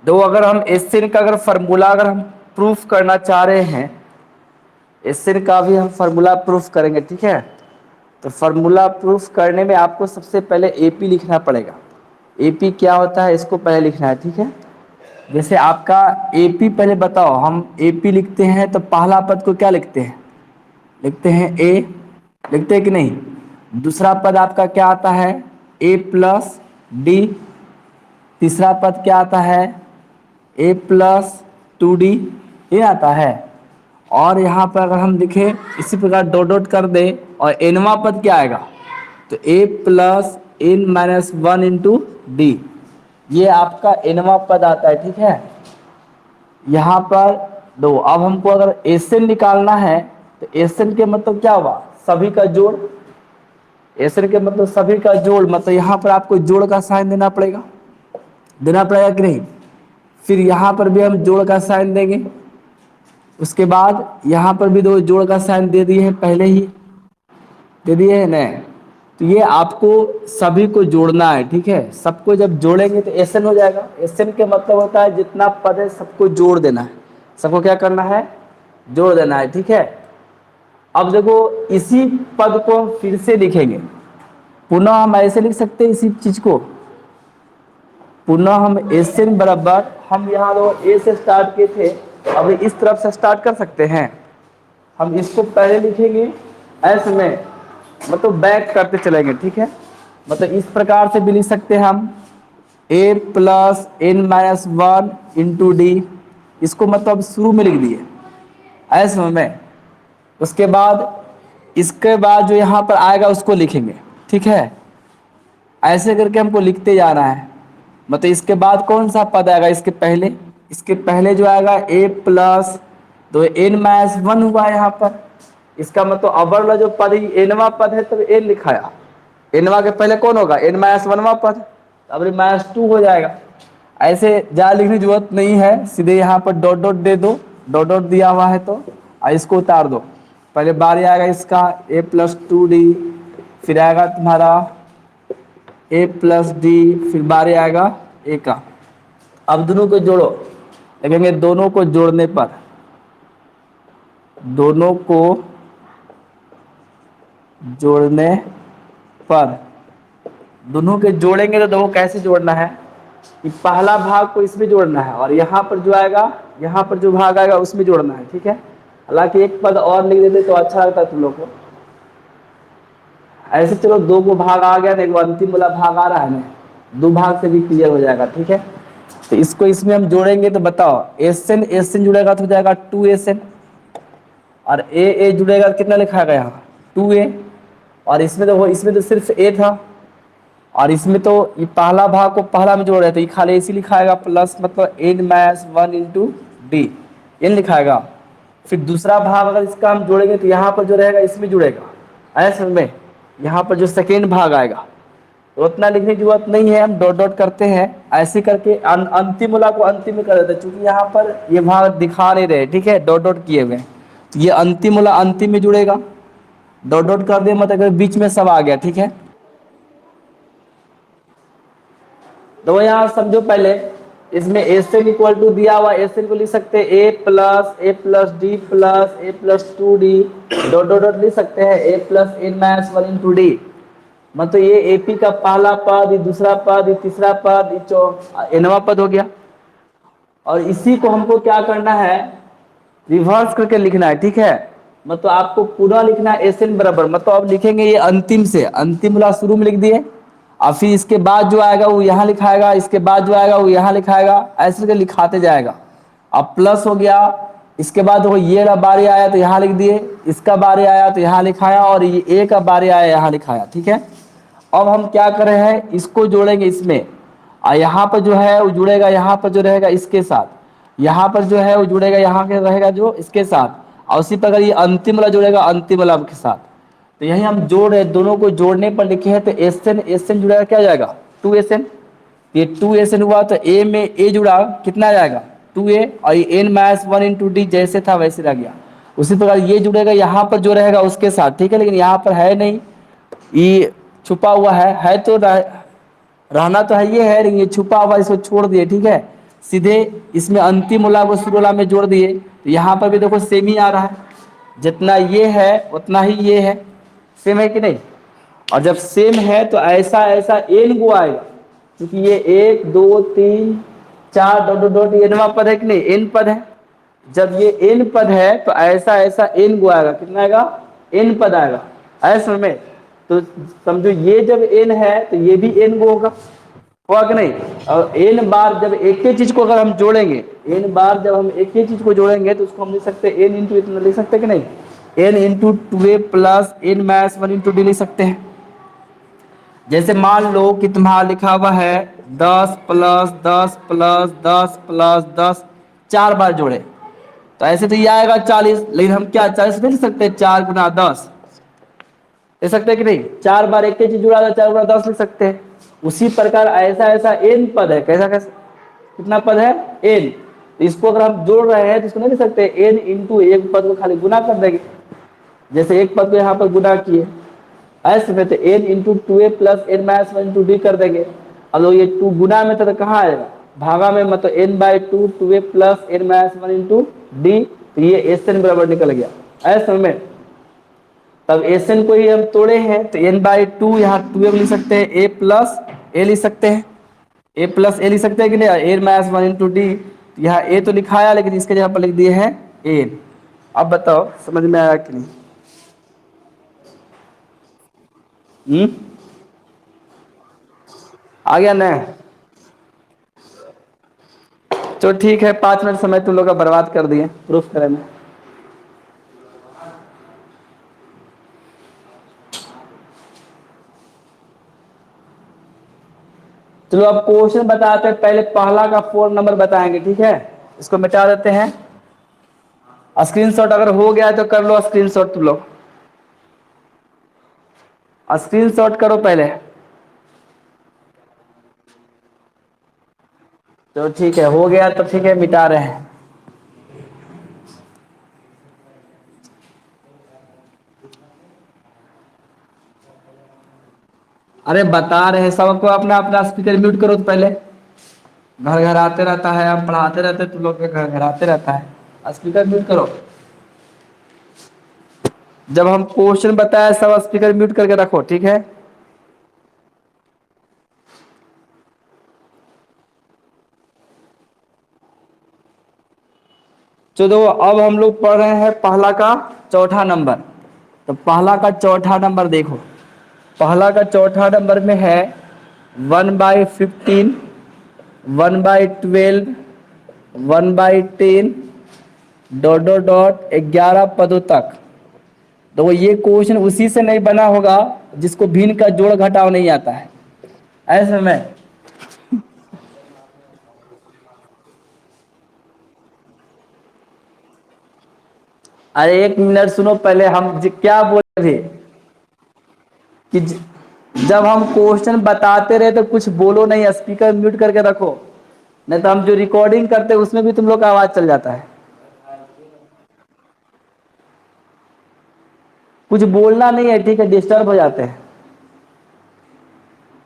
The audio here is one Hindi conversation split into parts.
तो अगर हम एसएन का अगर फार्मूला अगर हम प्रूफ करना चाह रहे हैं, एसएन का भी हम फार्मूला प्रूफ करेंगे, ठीक है। तो फार्मूला प्रूफ करने में आपको सबसे पहले एपी लिखना पड़ेगा। एपी क्या होता है इसको पहले लिखना है, ठीक है। जैसे आपका एपी पहले बताओ, हम एपी लिखते हैं तो पहला पद को क्या लिखते हैं, लिखते हैं ए, लिखते हैं कि नहीं। दूसरा पद आपका क्या आता है, ए प्लस डी। तीसरा पद क्या आता है, ए प्लस 2d, ये आता है। और यहाँ पर अगर हम लिखें इसी प्रकार डॉट डॉट कर दे और एनवा पद क्या आएगा, तो A plus N minus 1 into D, ये आपका एनवा पद आता है, ठीक है। यहाँ पर दो, अब हमको अगर एसएन निकालना है तो एसएन के मतलब क्या हुआ, सभी का जोड़। एसएन के मतलब सभी का जोड़, मतलब यहाँ पर आपको जोड़ का साइन देना पड़ेगा, देना पड़ेगा कि नहीं। फिर यहाँ पर भी हम जोड़ का साइन देंगे, उसके बाद यहाँ पर भी दो जोड़ का साइन दे दिए हैं, पहले ही दे दिए हैं ना। तो ये आपको सभी को जोड़ना है, ठीक है। सबको जब जोड़ेंगे तो एसएन हो जाएगा। एसएन के मतलब होता है जितना पद है सबको जोड़ देना है, सबको क्या करना है, जोड़ देना है, ठीक है। अब देखो इसी पद को हम फिर से लिखेंगे, पुनः हम ऐसे लिख सकते हैं इसी चीज को, पुनः हम एसएन बराबर, हम यहाँ दो ए से स्टार्ट किए थे, अब इस तरफ से स्टार्ट कर सकते हैं। हम इसको पहले लिखेंगे एस में, मतलब बैक करते चलेंगे, ठीक है। मतलब इस प्रकार से भी लिख सकते हैं हम, A plus N minus 1 into D, इसको मतलब शुरू में लिख दिए एस में। उसके बाद इसके बाद जो यहाँ पर आएगा उसको लिखेंगे, ठीक है। ऐसे करके हमको लिखते जाना है। मतलब इसके बाद कौन सा पद आएगा, इसके पहले जो आएगा ए प्लस, तो एन माइनस 1 हुआ यहाँ पर, इसका मतलब अवर वाला जो पद ही एनवा पद है तो एन लिखाया। एनवा के पहले कौन होगा, एन माइनस 1वां पद, अब माइनस 2 हो जाएगा। ऐसे ज़्यादा लिखने की जरूरत नहीं है, सीधे यहाँ पर डॉट डॉट दे दो, डॉट डॉट दिया हुआ है तो इसको उतार दो। पहले बारी आएगा इसका ए प्लस 2d, फिर आएगा तुम्हारा ए प्लस डी, फिर बारी आएगा ए का। अब दोनों को जोड़ो, देखेंगे दोनों को जोड़ने पर, दोनों को जोड़ने पर, दोनों के जोड़ेंगे तो देखो कैसे जोड़ना है कि पहला भाग को इसमें जोड़ना है और यहाँ पर जो आएगा, यहाँ पर जो भाग आएगा उसमें जोड़ना है, ठीक है। हालांकि एक पद और लिख देते तो अच्छा लगता तुम लोग को। ऐसे चलो दो को भाग आ गया, देखो अंतिम वाला भाग आ रहा है ना, दो भाग से भी क्लियर हो जाएगा, ठीक है। तो इसको इसमें हम जोड़ेंगे तो बताओ, एसएन एसएन जुड़ेगा तो हो जाएगा 2एसएन, और ए जुड़ेगा कितना लिखा है यहाँ 2a, और इसमें तो सिर्फ ए था, और इसमें तो ये पहला भाग को पहला में जोड़ रहे, तो ये खाली ऐसे लिखाएगा प्लस, मतलब N minus 1 into D, N लिखाएगा। फिर दूसरा भाग अगर इसका हम जोड़ेंगे तो यहाँ पर जो रहेगा इसमें जुड़ेगा, ऐसे में यहाँ पर जो सेकेंड भाग आएगा तो उतना लिखने की जरूरत नहीं है, हम डॉट डॉट करते हैं ऐसे करके अंतिम वाला को अंतिम में कर देते हैं, क्योंकि यहाँ पर ये भाग दिखा नहीं रहे, ठीक है, डॉट डॉट किए हुए। तो ये अंतिम वाला अंतिम में जुड़ेगा, डॉट डॉट कर दे, मतलब बीच में सब आ गया, ठीक है। तो यहाँ समझो पहले, इसमें एसएन इक्वल टू दिया हुआ, एसएन को लिख सकते हैं A plus D plus A plus 2d, dot dot dot लिख सकते हैं A plus N minus 1 into D. मतलब ये एपी का पहला पद, ये दूसरा पद, ये तीसरा पद, ये एनवा पद हो गया। और इसी को हमको क्या करना है, रिवर्स करके लिखना है, ठीक है। मतलब आपको पूरा लिखना है एसएन बराबर, मतलब अब लिखेंगे ये अंतिम से, अंतिम वाला शुरू में लिख दिए, और फिर इसके बाद जो आएगा वो यहाँ लिखाएगा, इसके बाद जो आएगा वो यहाँ लिखाएगा, ऐसे करके लिखाते जाएगा। अब प्लस हो गया, इसके बाद वो ये बारी आया तो यहाँ लिख दिए, इसका बारी आया तो यहाँ लिखाया, और ये ए का बारी आया यहाँ लिखाया, ठीक है। अब हम क्या कर रहे हैं, इसको जोड़ेंगे इसमें, और यहाँ पर जो है वो जुड़ेगा, यहाँ पर जो रहेगा इसके साथ, यहाँ पर जो है वो जुड़ेगा, यहाँ के रहेगा जो इसके साथ, और उसी प्रकार ये अंतिम वाला जुड़ेगा अंतिम वाला के साथ। तो यही हम जोड़ रहे, दोनों को जोड़ने पर लिखे हैं, तो एसएन एसएन जुड़ेगा, क्या जाएगा 2एसएन, ये 2एसएन हुआ तो ए में ए जुड़ा, कितना जाएगा 2a, और ये एन माइनस 1 इंटू डी जैसे था वैसे रह गया। उसी प्रकार ये जुड़ेगा यहाँ पर जो रहेगा उसके साथ, ठीक है। लेकिन यहाँ पर है नहीं, ये छुपा हुआ है तो रहना तो है, ये है लेकिन ये छुपा हुआ, इसको छोड़ दिए, ठीक है। सीधे इसमें अंतिम वाला को शुरू वाला में जोड़ दिए, तो यहाँ पर भी देखो सेम ही आ रहा है, जितना ये है उतना ही ये है, सेम है कि नहीं। और जब सेम है तो ऐसा ऐसा एन गो आएगा, क्योंकि ये 1 2 3 4 डॉट डॉट डॉट एनवा पद है कि नहीं, एन पद है। जब ये एन पद है तो ऐसा ऐसा एन गो आएगा, कितना आएगा, एन पद आएगा, ऐसे में। तो समझो ये जब एन है तो ये भी एन गो होगा कि नहीं। और एन बार जब एक ही चीज को अगर हम जोड़ेंगे, एन बार जब हम एक ही चीज को जोड़ेंगे तो उसको हम लिख सकते हैं एन इंटू इतना, लिख सकते हैं कि नहीं, n into 2a plus N minus 1 into d लिख सकते हैं। जैसे मान लो कि तुम्हारा लिखा हुआ है 10 प्लस 10 प्लस 10 प्लस 10, 4 बार जोड़े तो ऐसे तो ये आएगा 40, लेकिन हम क्या 40 नहीं लिख सकते, 4 गुना 10 लिख सकते हैं कि नहीं, 4 बार एक ही चीज जुड़ा था, 4 गुना 10 लिख सकते हैं। उसी प्रकार ऐसा ऐसा एन पद है, कैसा कैसा, कितना पद है, एन। इसको अगर हम जोड़ रहे हैं तो इसको नहीं लिख सकते एन इंटू एक पद को खाली गुना कर देंगे, जैसे एक पद को यहाँ पर गुना किए ऐसे में, तो n into 2a plus N minus 1 into d कर देंगे। अब ये 2 गुना में तो कहाँ आएगा, भागा में, मतलब n by 2 2a plus N minus 1 into d, तो ये एस एन बराबर निकल गया ऐसे में। तब एस एन को ही हम तोड़े हैं तो n बाई 2 यहाँ 2a लिख सकते हैं, a प्लस ए लिख सकते हैं, a प्लस ए लिख सकते हैं कि नहीं, एन माइनस 1 इंटू डी। यहाँ a तो लिखाया लेकिन इसके जगह पर लिख दिए हैं एन। अब बताओ समझ में आया कि नहीं। आ गया ना। तो ठीक है, 5 मिनट समय तुम लोग का बर्बाद कर दिए प्रूफ करने में। चलो अब क्वेश्चन बताते हैं, पहले पहला का 4 नंबर बताएंगे, ठीक है। इसको मिटा देते हैं, स्क्रीनशॉट अगर हो गया है तो कर लो स्क्रीनशॉट, तुम लोग स्क्रीनशॉट करो पहले। तो ठीक है, हो गया तो ठीक है, मिटा रहे हैं। अरे बता रहे हैं सबको, अपना अपना स्पीकर म्यूट करो तो पहले, घर घर आते रहता है, हम पढ़ाते रहते हैं, तुम लोग के घर घर आते रहता है, स्पीकर म्यूट करो। जब हम क्वेश्चन बताए सब स्पीकर म्यूट करके रखो, ठीक है। चलो अब हम लोग पढ़ रहे हैं पहला का चौथा नंबर। तो पहला का चौथा नंबर देखो, पहला का चौथा नंबर में है 1/15, 1/12, 1/10 डॉट डॉट डॉट 11 पदों तक। तो ये क्वेश्चन उसी से नहीं बना होगा जिसको भिन्न का जोड़ घटाव नहीं आता है, ऐसे में। अरे 1 मिनट सुनो पहले, हम क्या बोल रहे थे कि जब हम क्वेश्चन बताते रहे तो कुछ बोलो नहीं, स्पीकर म्यूट करके रखो, नहीं तो हम जो रिकॉर्डिंग करते हैं उसमें भी तुम लोग का आवाज चल जाता है। कुछ बोलना नहीं है, ठीक है, डिस्टर्ब हो जाते हैं।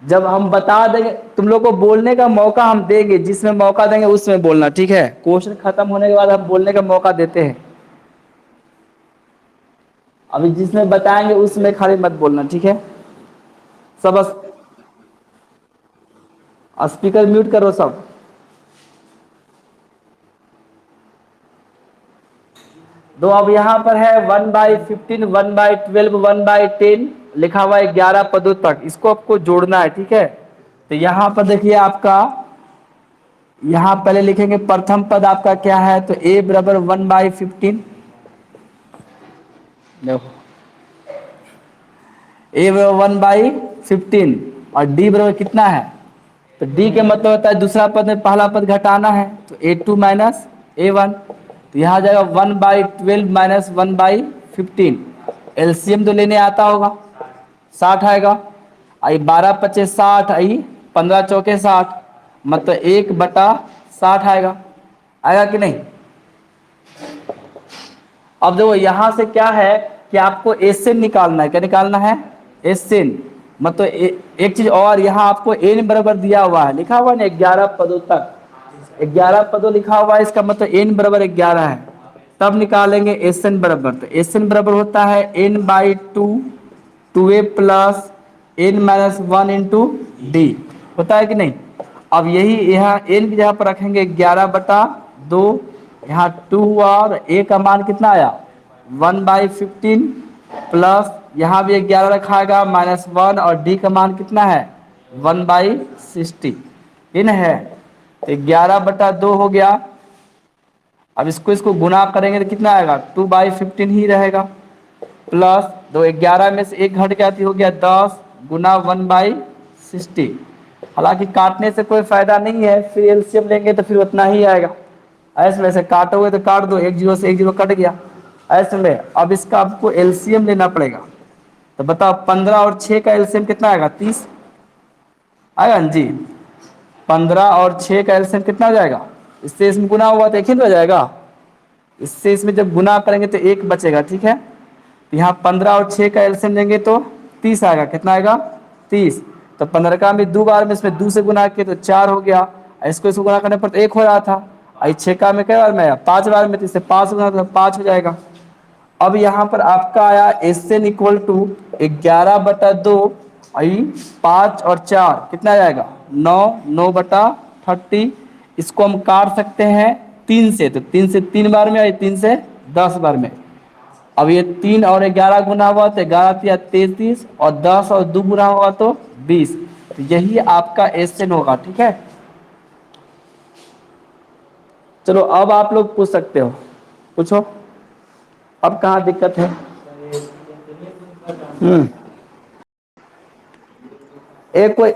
जब हम बता देंगे तुम लोग को बोलने का मौका हम देंगे, जिसमें मौका देंगे उसमें बोलना, ठीक है। क्वेश्चन खत्म होने के बाद हम बोलने का मौका देते हैं, अभी जिसमें बताएंगे उसमें खाली मत बोलना, ठीक है। सब स्पीकर म्यूट करो सब। तो अब यहाँ पर है 1/15, 1/12, 1/10 लिखा हुआ है 11 पदों तक, इसको आपको जोड़ना है, ठीक है। तो यहाँ पर देखिए आपका, यहाँ पहले लिखेंगे प्रथम पद आपका क्या है, तो a बराबर 1/15, देखो a बराबर 1/15 और d बराबर कितना है, तो d के मतलब होता है दूसरा पद में पहला पद घटाना है, तो a2 माइनस a1, तो यहाँ जाएगा 1/12 माइनस 1/15, एलसीएम तो लेने आता होगा, 60 आएगा, आई 12×5 = 60, आई 15×4 = 60, मतलब 1/60 आएगा, आएगा कि नहीं। अब देखो यहाँ से क्या है कि आपको एसएन निकालना है, क्या निकालना है, एसएन, मतलब एक चीज और, यहाँ आपको एन बराबर दिया हुआ है, लिखा हुआ है ना 11 पदों तक, 11 पदों लिखा हुआ है, इसका मतलब n बराबर 11 है। तब निकालेंगे एस एन बराबर, तो एस एन बराबर होता है n by two, two a plus N minus one into d, होता है कि नहीं। अब यही यहाँ n की जगह पर रखेंगे 11/2, यहाँ 2 हुआ और a का मान कितना आया 1/15 प्लस यहाँ भी 11 रखाएगा -1 और d का मान कितना है 1/60, इन है तो 11/2 हो गया। अब इसको इसको गुना करेंगे तो कितना आएगा 2/15 ही रहेगा, प्लस दो 11 में से एक घट गया तो हो गया 10 गुना 1/60। हालांकि काटने से कोई फायदा नहीं है, फिर एलसीएम लेंगे तो फिर उतना ही आएगा। ऐसे में से काटोगे तो काट दो, एक जीरो से एक जीरो कट गया। ऐसे में अब इसका आपको एलसीएम लेना पड़ेगा। तो बताओ 15 और 6 का एलसीएम कितना आएगा 30 आएगा ना जी। 15 और 6 का एलसीएम कितना हो जाएगा, इससे इसमें गुना हुआ तो एक ही हो जाएगा, इससे इसमें जब गुना करेंगे तो एक बचेगा, ठीक है। तो यहाँ 15 और 6 का एलसीएम लेंगे तो 30 आएगा, कितना आएगा 30। तो 15 का में 2 बार में इसमें 2 से गुना किए तो 4 हो गया, इसको गुना करने पर तो 1 हो रहा था। 6 का में कई बार में आया 5 बार में, तो इससे 5 गुना तो 5 हो जाएगा। अब यहाँ पर आपका आया एस एन इक्वल टू 11/2, 5 और 4 कितना आ जाएगा 9, 9/30। इसको हम काट सकते हैं 3 से, तो 3 से 3 बार में और 3 से 10 बार में। अब ये 3 और 11 गुना हुआ तो 11 या 33 और 10 और 2 गुना होगा तो 20। तो यही आपका एस एन होगा, ठीक है। चलो अब आप लोग पूछ सकते हो, पूछो अब कहाँ दिक्कत है। एक कोई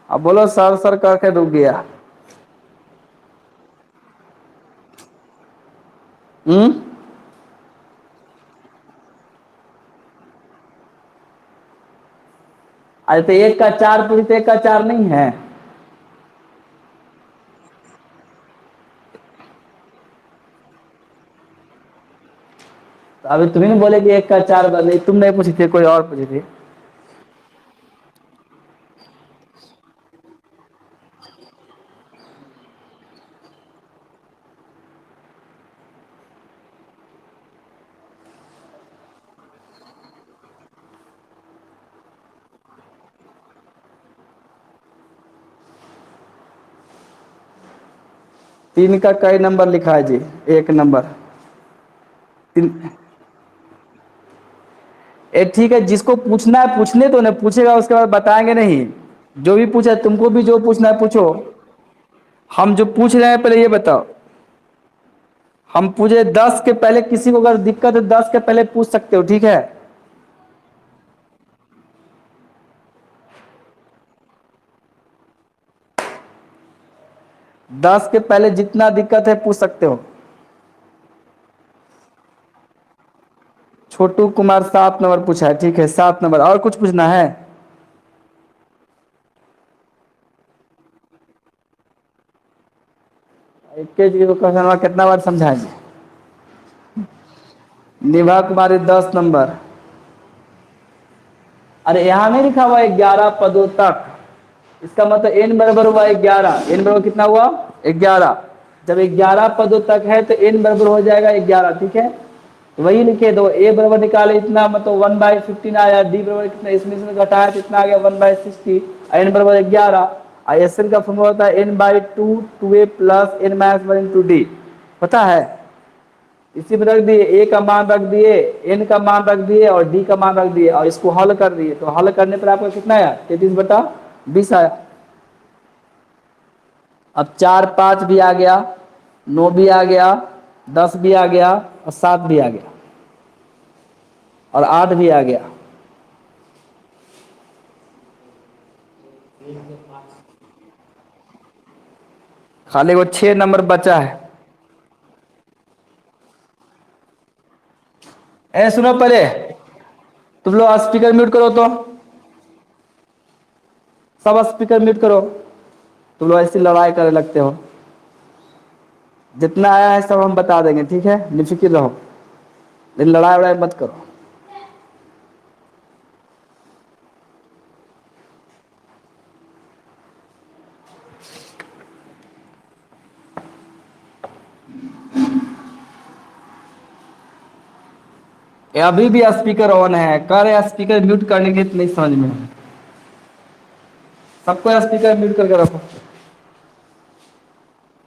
अब बोलो सर सर करके रुक गया। अरे तो 1 का 4 पूरी तो 1 का 4 नहीं है। तो अभी तुम्ही नहीं बोले कि 1 का 4 नहीं, तुम नहीं पूछी थी, कोई और पूछी थी। तीन का कई नंबर लिखा है जी, 1 नंबर। ठीक है, जिसको पूछना है पूछने तो नहीं, पूछेगा उसके बाद बताएंगे नहीं। जो भी पूछा तुमको भी जो पूछना है पूछो। हम जो पूछ रहे हैं पहले ये बताओ, हम पूछे 10 के पहले, किसी को अगर दिक्कत है 10 के पहले पूछ सकते हो, ठीक है। 10 के पहले जितना दिक्कत है पूछ सकते हो। छोटू कुमार 7 नंबर पूछा है, ठीक है 7 नंबर। और कुछ पूछना है। एक चीज को क्वेश्चन कितना बार समझाएंगे। निभा कुमारी 10 नंबर। अरे यहाँ नहीं लिखा हुआ 11 पदों तक, इसका मतलब n बराबर हुआ 11। n बराबर कितना हुआ 11। जब 11 पदों तक है तो n बराबर हो जाएगा 11, ठीक है। तो वही लिखे दो, a बराबर निकाले इतना, मतलब 1/15 आया, d बराबर कितना इसमें घटाया तो इतना आ गया 1/60, n बराबर 11। एस एन का फॉर्मूला होता है n/2, 2a plus n minus 1 into D, पता है। इसी में रख दिए, a का मान रख दिए, n का मान रख दिए और d का मान रख दिए और इसको हल कर दिए। तो हल करने पर आपका कितना आया 33/20 आया। अब 4, 5 भी आ गया, 9 भी आ गया, 10 भी आ गया और 7 भी आ गया और 8 भी आ गया। खाली वो 6 नंबर बचा है। ए सुनो, पहले तुम लोग स्पीकर म्यूट करो, तो सब स्पीकर म्यूट करो। तुम लोग ऐसी लड़ाई करने लगते हो। जितना आया है सब हम बता देंगे, ठीक है, निफिक्र रहो, लेकिन लड़ाई वड़ाई मत करो। अभी भी स्पीकर ऑन है, कह रहे स्पीकर म्यूट करने के नहीं समझ में है। सबको स्पीकर म्यूट करके रखो।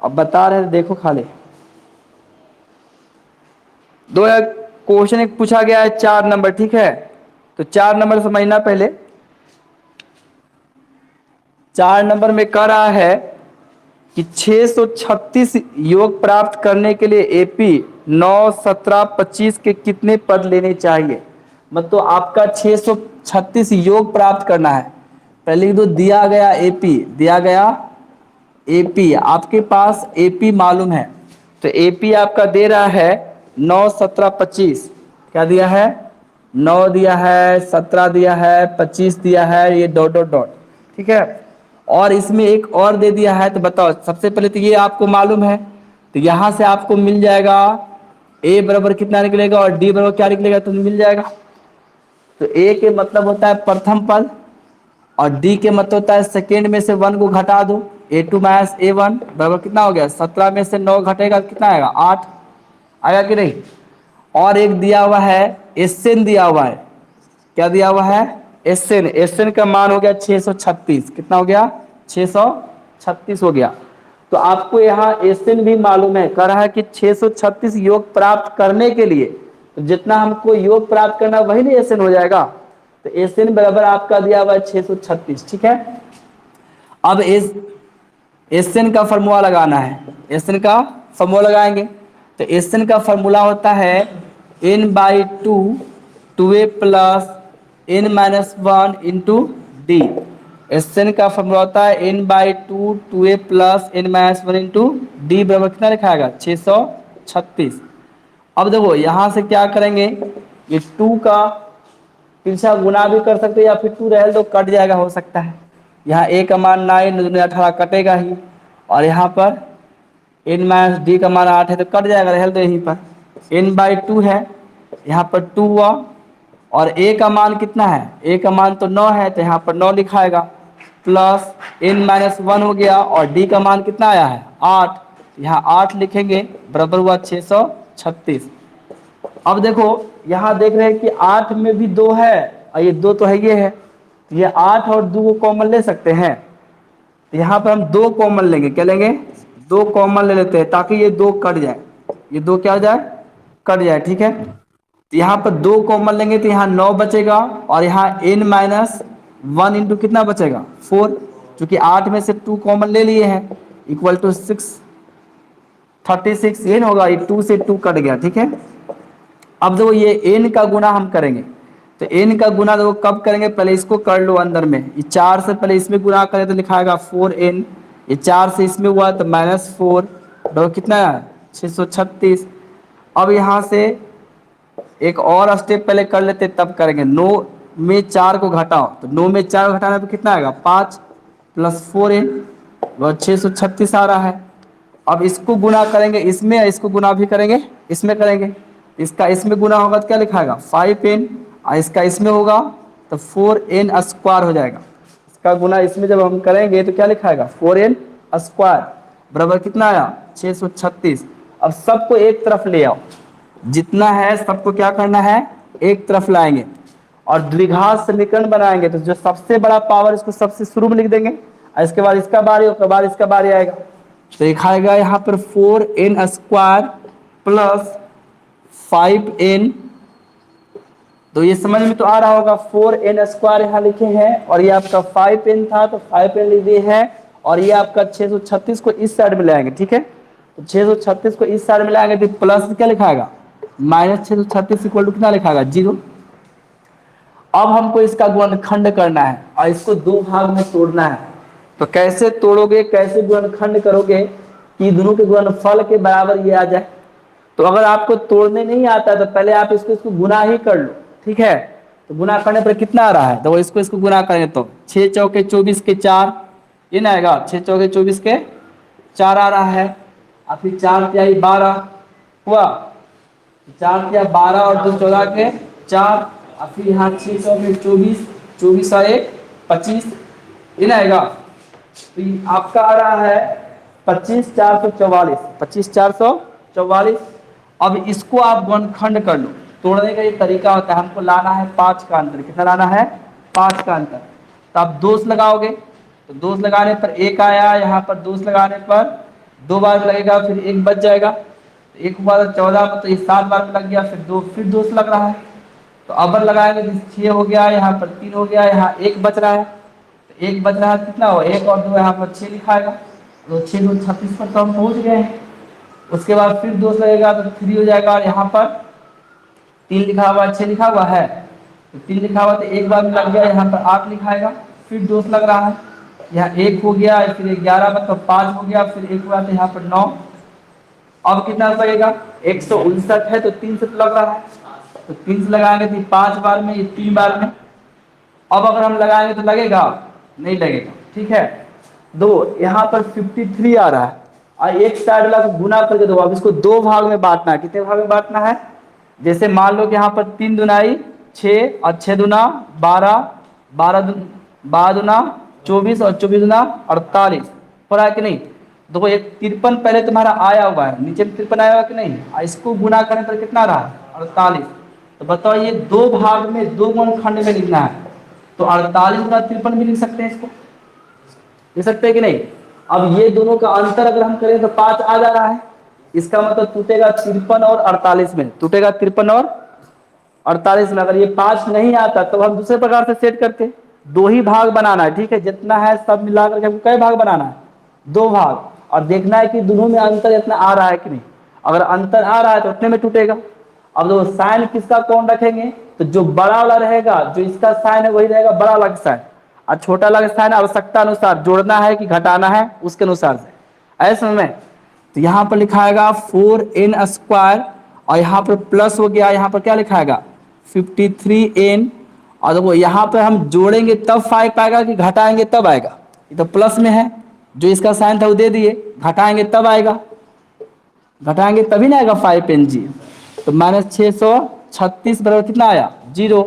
अब बता रहे देखो खाली दो क्वेश्चन एक पूछा गया है 4 नंबर, ठीक है। तो 4 नंबर समझना पहले। 4 नंबर में कह रहा है कि 636 योग प्राप्त करने के लिए एपी 9, 17, 25 के कितने पद लेने चाहिए। मतलब आपका 636 योग प्राप्त करना है। पहले तो दिया गया एपी, दिया गया एपी, आपके पास एपी मालूम है तो एपी आपका दे रहा है 9, 17, 25। क्या दिया है? 9 दिया है, 17 दिया है, 25 दिया है, ये डॉट डॉट डॉट, ठीक है। और इसमें एक और दे दिया है, तो बताओ। सबसे पहले तो ये आपको मालूम है, तो यहां से आपको मिल जाएगा ए बराबर कितना निकलेगा और डी बराबर क्या निकलेगा, तो मिल जाएगा। तो ए के मतलब होता है प्रथम पद और डी के मतलब होता है सेकेंड में से 1 को घटा दो। A2 माइनस A1 बराबर कितना हो गया? 17 में से 9 घटेगा कितना आएगा? 8 आएगा कि नहीं। और एक दिया हुआ है एसएन, दिया हुआ है। क्या दिया हुआ है? एसएन। एसएन का मान हो गया 636। कितना हो गया? 636 हो गया। तो आपको यहाँ एसएन भी मालूम है, कह रहा है कि 636 योग प्राप्त करने के लिए तो जितना हमको योग प्राप्त करना वही नहीं एसएन हो जाएगा। तो एसएन बराबर आपका दिया हुआ है 636, ठीक है। अब एसएन का फॉर्मूला लगाना है। एसएन का फॉर्मूला लगाएंगे तो एसएन का फॉर्मूला होता है n/2 2a plus n-1 into d. S n का फॉर्मूला होता है n/2 2a plus n-1 into D बराबर कितना लिखाएगा? 636। अब देखो यहां से क्या करेंगे, ये 2 का पीछा गुना भी कर सकते हैं या फिर 2 रह दो, कट जाएगा हो सकता है। यहाँ a का मान 9, 18 कटेगा ही, और यहाँ पर n-d का मान 8 है तो कट जाएगा, रह दो यहीं पर। n/2 है, यहाँ पर 2 हुआ, और a का मान कितना है? a का मान तो 9 है तो यहाँ पर 9 लिखाएगा, प्लस n-1 हो गया, और d का मान कितना आया है? 8। यहाँ 8 लिखेंगे, बराबर हुआ 636। अब देखो यहाँ देख रहे हैं कि 8 में भी 2 है और ये 2 तो है, ये है, तो ये 8 और 2 को कॉमन ले सकते हैं। तो यहाँ पर हम 2 कॉमन लेंगे। क्या लेंगे? 2 कॉमन ले लेते हैं ताकि ये 2 कट जाए, ये 2 क्या हो जाए? कट जाए, ठीक है। तो यहाँ पर 2 कॉमन लेंगे तो यहाँ 9 बचेगा, और यहाँ n-1 इंटू कितना बचेगा? 4। चूंकि 8 में से 2 कॉमन ले लिए हैं, इक्वल टू 36। ये होगा, ये 2 से 2 कट गया, ठीक है। अब देखो ये n का गुना हम करेंगे, तो n का गुना देखो कब करेंगे, पहले इसको कर लो अंदर में। ये 4 से पहले इसमें गुना करें तो लिखाएगा 4n, ये 4 से इसमें हुआ तो -4, देखो कितना है? 636। अब यहाँ से एक और स्टेप पहले कर लेते तब करेंगे। 9 में 4 को घटाओ, तो 9 में 4 को घटाना तो कितना आएगा? 5 प्लस 4n, वह 636 आ रहा है। अब इसको गुना करेंगे इसमें, इसको गुना भी करेंगे इसमें करेंगे। इसका इसमें गुना होगा तो क्या लिखाएगा? 5n, और इसका इसमें होगा तो 4n स्क्वायर हो जाएगा। इसका गुना इसमें जब हम करेंगे तो क्या लिखाएगा? 4n स्क्वायर बराबर कितना आया? 636। अब सबको एक तरफ ले आओ, जितना है सबको क्या करना है? एक तरफ लाएंगे और द्विघात समीकरण बनाएंगे। तो जो सबसे बड़ा पावर इसको सबसे शुरू में लिख देंगे, और इसके बाद इसका बारी, उसके बाद इसका बारी आएगा। तो लिखाएगा यहाँ पर 4n स्क्वायर प्लस 5n। तो ये समझ में तो आ रहा होगा, 4n स्क्वायर यहाँ लिखे हैं और ये आपका 5n था तो 5n लिख दिए हैं, और ये आपका 636 को इस साइड में लाएंगे, ठीक है। तो 636 को इस साइड में लाएंगे तो प्लस क्या लिखाएगा? -636 इक्वल टू कितना लिखाएगा? 0। अब हमको इसका गुणनखंड करना है और इसको 2 भाग में तोड़ना है। तो कैसे तोड़ोगे, कैसे गुणनखंड करोगे कि दोनों के गुणनफल के बराबर ये आ जाए। तो अगर आपको तोड़ने नहीं आता तो पहले आप इसको गुना ही कर लो, ठीक है। तो गुना करने पर कितना आ रहा है? तो इसको गुना करेंगे तो 6 चौके 24 के 4, ये ना आएगा। 6 चौके 24 के 4 आ रहा है, और फिर 4 तिहाई 12 हुआ, 4 तिहाई 12 और 2 14 के 4, और फिर यहाँ 6 चौके 24, 24 और 1 25, ये ना आएगा। तो आपका आ रहा है 25,444, 25,444। अब इसको आप गुणनखंड कर लो, तोड़ने का ये तरीका होता है, हमको लाना है 5 का अंतर। कितना लाना है? 5 का अंतर। तो आप दोष लगाओगे, तो दोष लगाने पर 1 आया, यहाँ पर दोष लगाने पर 2 बार लगेगा, फिर 1 बच जाएगा। तो 1 बार 14 में, तो ये 7 बार में लग गया, फिर दोष लग रहा है। तो अबर लगाएंगे तो 6 हो गया, यहाँ पर 3 हो गया, यहाँ 1 बच रहा है। तो 1 बच रहा है, कितना हो? 1 और 2 यहाँ पर 6 लिखाएगा। तो 6 2 36 पर तो हम पहुँच गए हैं। उसके बाद फिर दोष लगेगा तो 3 हो जाएगा, और यहाँ पर 3 लिखा हुआ, 6 लिखा हुआ है, तो 3 लिखा हुआ तो 1 बार में लग गया, यहाँ पर 8 लिखाएगा। फिर दोष लग रहा है, यहाँ 1 हो गया, फिर 11 मतलब 5 हो गया, फिर 1 हुआ तो यहाँ पर 9। अब कितना लगेगा? 159 है, तो 3 से तो लग रहा है, तो 3 से लगाएंगे तो 5 बार में, ये 3 बार में। अब अगर हम लगाएंगे तो लगेगा? नहीं लगेगा, ठीक है। दो यहाँ पर 53 आ रहा है, और एक साइड वाला को गुना करके दो। अब इसको 2 भाग में बांटना है। कितने भाग में बांटना है? जैसे मान लो कि यहाँ पर 3 दुनाई 6 और 6 दुना 12, 12 दुना 24 और 24 दुना 48। हो रहा है कि नहीं? देखो एक 53 पहले तुम्हारा आया हुआ है, नीचे 53 आया हुआ कि नहीं? इसको गुना करने पर कितना आ रहा है? 48। तो बताओ ये 2 भाग में 2 गुणनखंड में लिखना है, तो 48 गुना 53 भी लिख सकते हैं इसको, लिख सकते हैं कि नहीं? अब ये दोनों का अंतर अगर हम करें तो 5 आ जा रहा है, इसका मतलब टूटेगा 53 और 48 में, टूटेगा 53 और 48 में। अगर ये 5 नहीं आता तो हम दूसरे प्रकार से सेट करते, 2 ही भाग बनाना है, ठीक है। जितना है सब मिलाकर के हमको कई भाग बनाना है? 2 भाग, और देखना है कि दोनों में अंतर इतना आ रहा है कि नहीं। अगर अंतर आ रहा है तो उतने में टूटेगा। अब देखो साइन किसका कौन रखेंगे, तो जो बड़ा वाला रहेगा, जो इसका साइन है वही रहेगा बड़ा वाला साइन, और छोटा वाला साइन आवश्यकता अनुसार जोड़ना है कि घटाना है उसके अनुसार से, ऐसे में। तो यहाँ पर लिखाएगा 4n², और यहाँ पर प्लस हो गया, यहाँ पर क्या लिखाएगा? 53n। और देखो यहाँ पर हम जोड़ेंगे तब 5 आएगा कि घटाएंगे तब आएगा? ये तो प्लस में है, जो इसका साइन था वो दे दिए, घटाएंगे तब आएगा, घटाएंगे तभी ना आएगा 5ng। तो -636 बराबर कितना आया? 0।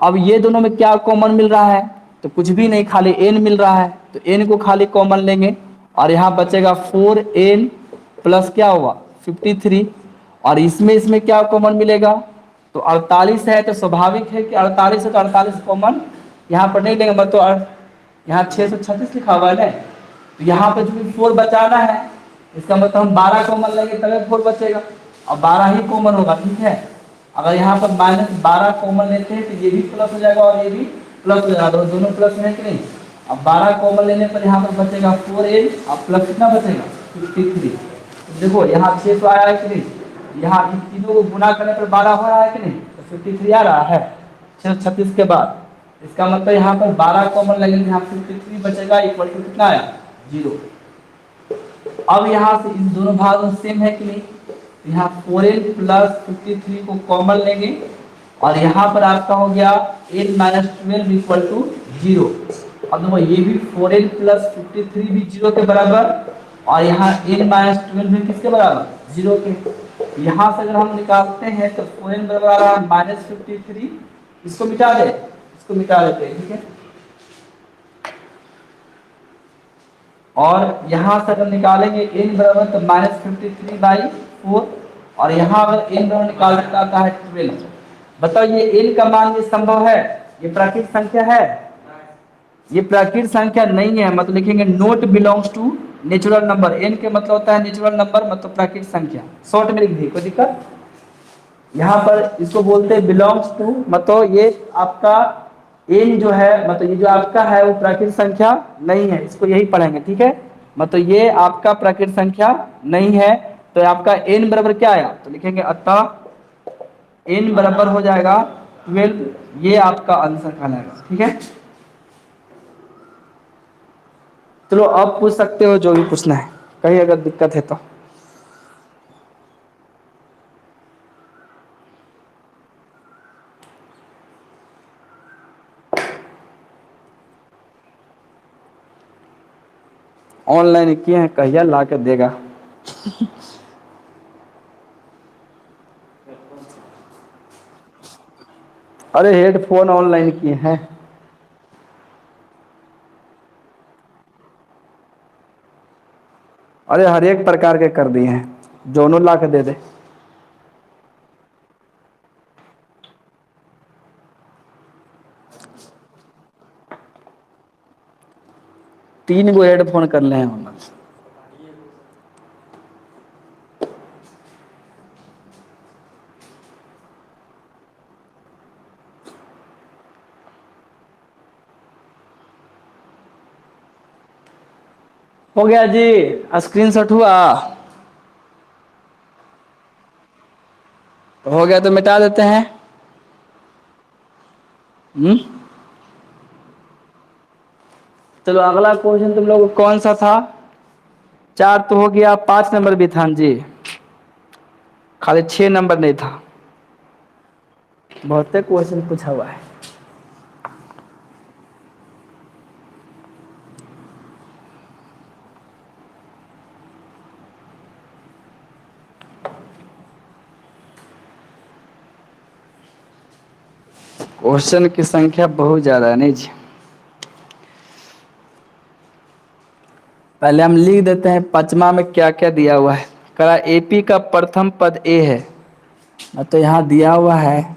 अब ये दोनों में क्या कॉमन मिल रहा है? तो कुछ भी नहीं, खाली n मिल रहा है, तो n को खाली कॉमन लेंगे, और यहाँ बचेगा 4n प्लस क्या हुआ? 53। और इसमें क्या कॉमन मिलेगा? तो 48 है, तो स्वाभाविक है कि 48 है तो 48 कॉमन यहाँ पर नहीं लेंगे, मतलब यहाँ 636 लिखा हुआ है ना, तो यहाँ पर जो 4 बचाना है, इसका मतलब हम 12 कॉमन लेंगे तभी 4 बचेगा, और 12 ही कॉमन होगा, ठीक है। अगर यहाँ पर -12 कॉमन लेते हैं तो ये भी प्लस हो जाएगा और ये भी प्लस हो जाएगा, तो दोनों प्लस में है कि नहीं। अब 12 कॉमन लेने पर यहाँ पर बचेगा 4n, और प्लस कितना बचेगा? 53। देखो यहाँ 6 तो आया है कि नहीं, यहाँ इन तीनों को गुना करने पर 12 हो रहा है कि नहीं, तो 53 आ रहा है 636 के बाद। इसका मतलब यहाँ पर 12 कॉमन लगेंगे, यहाँ 53 बचेगा, इक्वल टू कितना आया? 0। अब यहाँ से इन दोनों भागों सेम है कि नहीं, यहाँ 4n प्लस 53 को कॉमन लेंगे, और यहाँ पर आपका हो गया n माइनस 12 इक्वल टू 0। अब देखो ये भी 4n प्लस 53 भी 0 के बराबर, और यहाँ n माइनस 12 भी किसके बराबर? 0 के। यहाँ से अगर हम निकालते हैं तो 4n बराबर आ रहा है -53, इसको मिटा दे, इसको मिटा देते हैं, ठीक है। और यहाँ से अगर निकालेंगे n बराबर तो -53/4, और यहाँ अगर n बराबर निकाल सकता आता है 12। बताओ ये n का मान ये संभव है? ये प्राकृतिक संख्या है? ये प्राकृतिक संख्या नहीं है, मतलब लिखेंगे not belongs to natural number. n के मतलब होता है नेचुरल नंबर, मतलब प्राकृतिक संख्या, शॉर्ट में लिख दी, कोई दिक्कत? यहाँ पर इसको बोलते हैं बिलोंग्स टू, मतलब ये आपका n जो है, मतलब ये जो आपका है वो प्राकृतिक संख्या नहीं है, इसको यही पढ़ेंगे, ठीक है। मतलब ये आपका प्राकृतिक संख्या नहीं है, तो आपका n बराबर क्या आया? तो लिखेंगे अतः n बराबर हो जाएगा 12, ये आपका आंसर कहलाएगा, ठीक है। चलो अब पूछ सकते हो जो भी पूछना है, कहीं अगर दिक्कत है तो। ऑनलाइन किए हैं, कहिया ला के देगा। अरे हेडफोन ऑनलाइन किए हैं। अरे हर एक प्रकार के कर दिए हैं, दोनों ला के दे दे। 3 गो हेडफोन कर ले हैं हम। हो गया जी, स्क्रीनशॉट हुआ? हो गया तो मिटा देते हैं। चलो अगला क्वेश्चन तुम लोग कौन सा था? 4 तो हो गया, 5 नंबर भी था जी, खाली 6 नंबर नहीं था। बहुत क्वेश्चन पूछा हुआ है। क्वेश्चन की संख्या बहुत ज्यादा है नहीं जी। पहले हम लिख देते हैं पचमा में क्या क्या दिया हुआ है। करा एपी का प्रथम पद ए है, तो यहाँ दिया हुआ है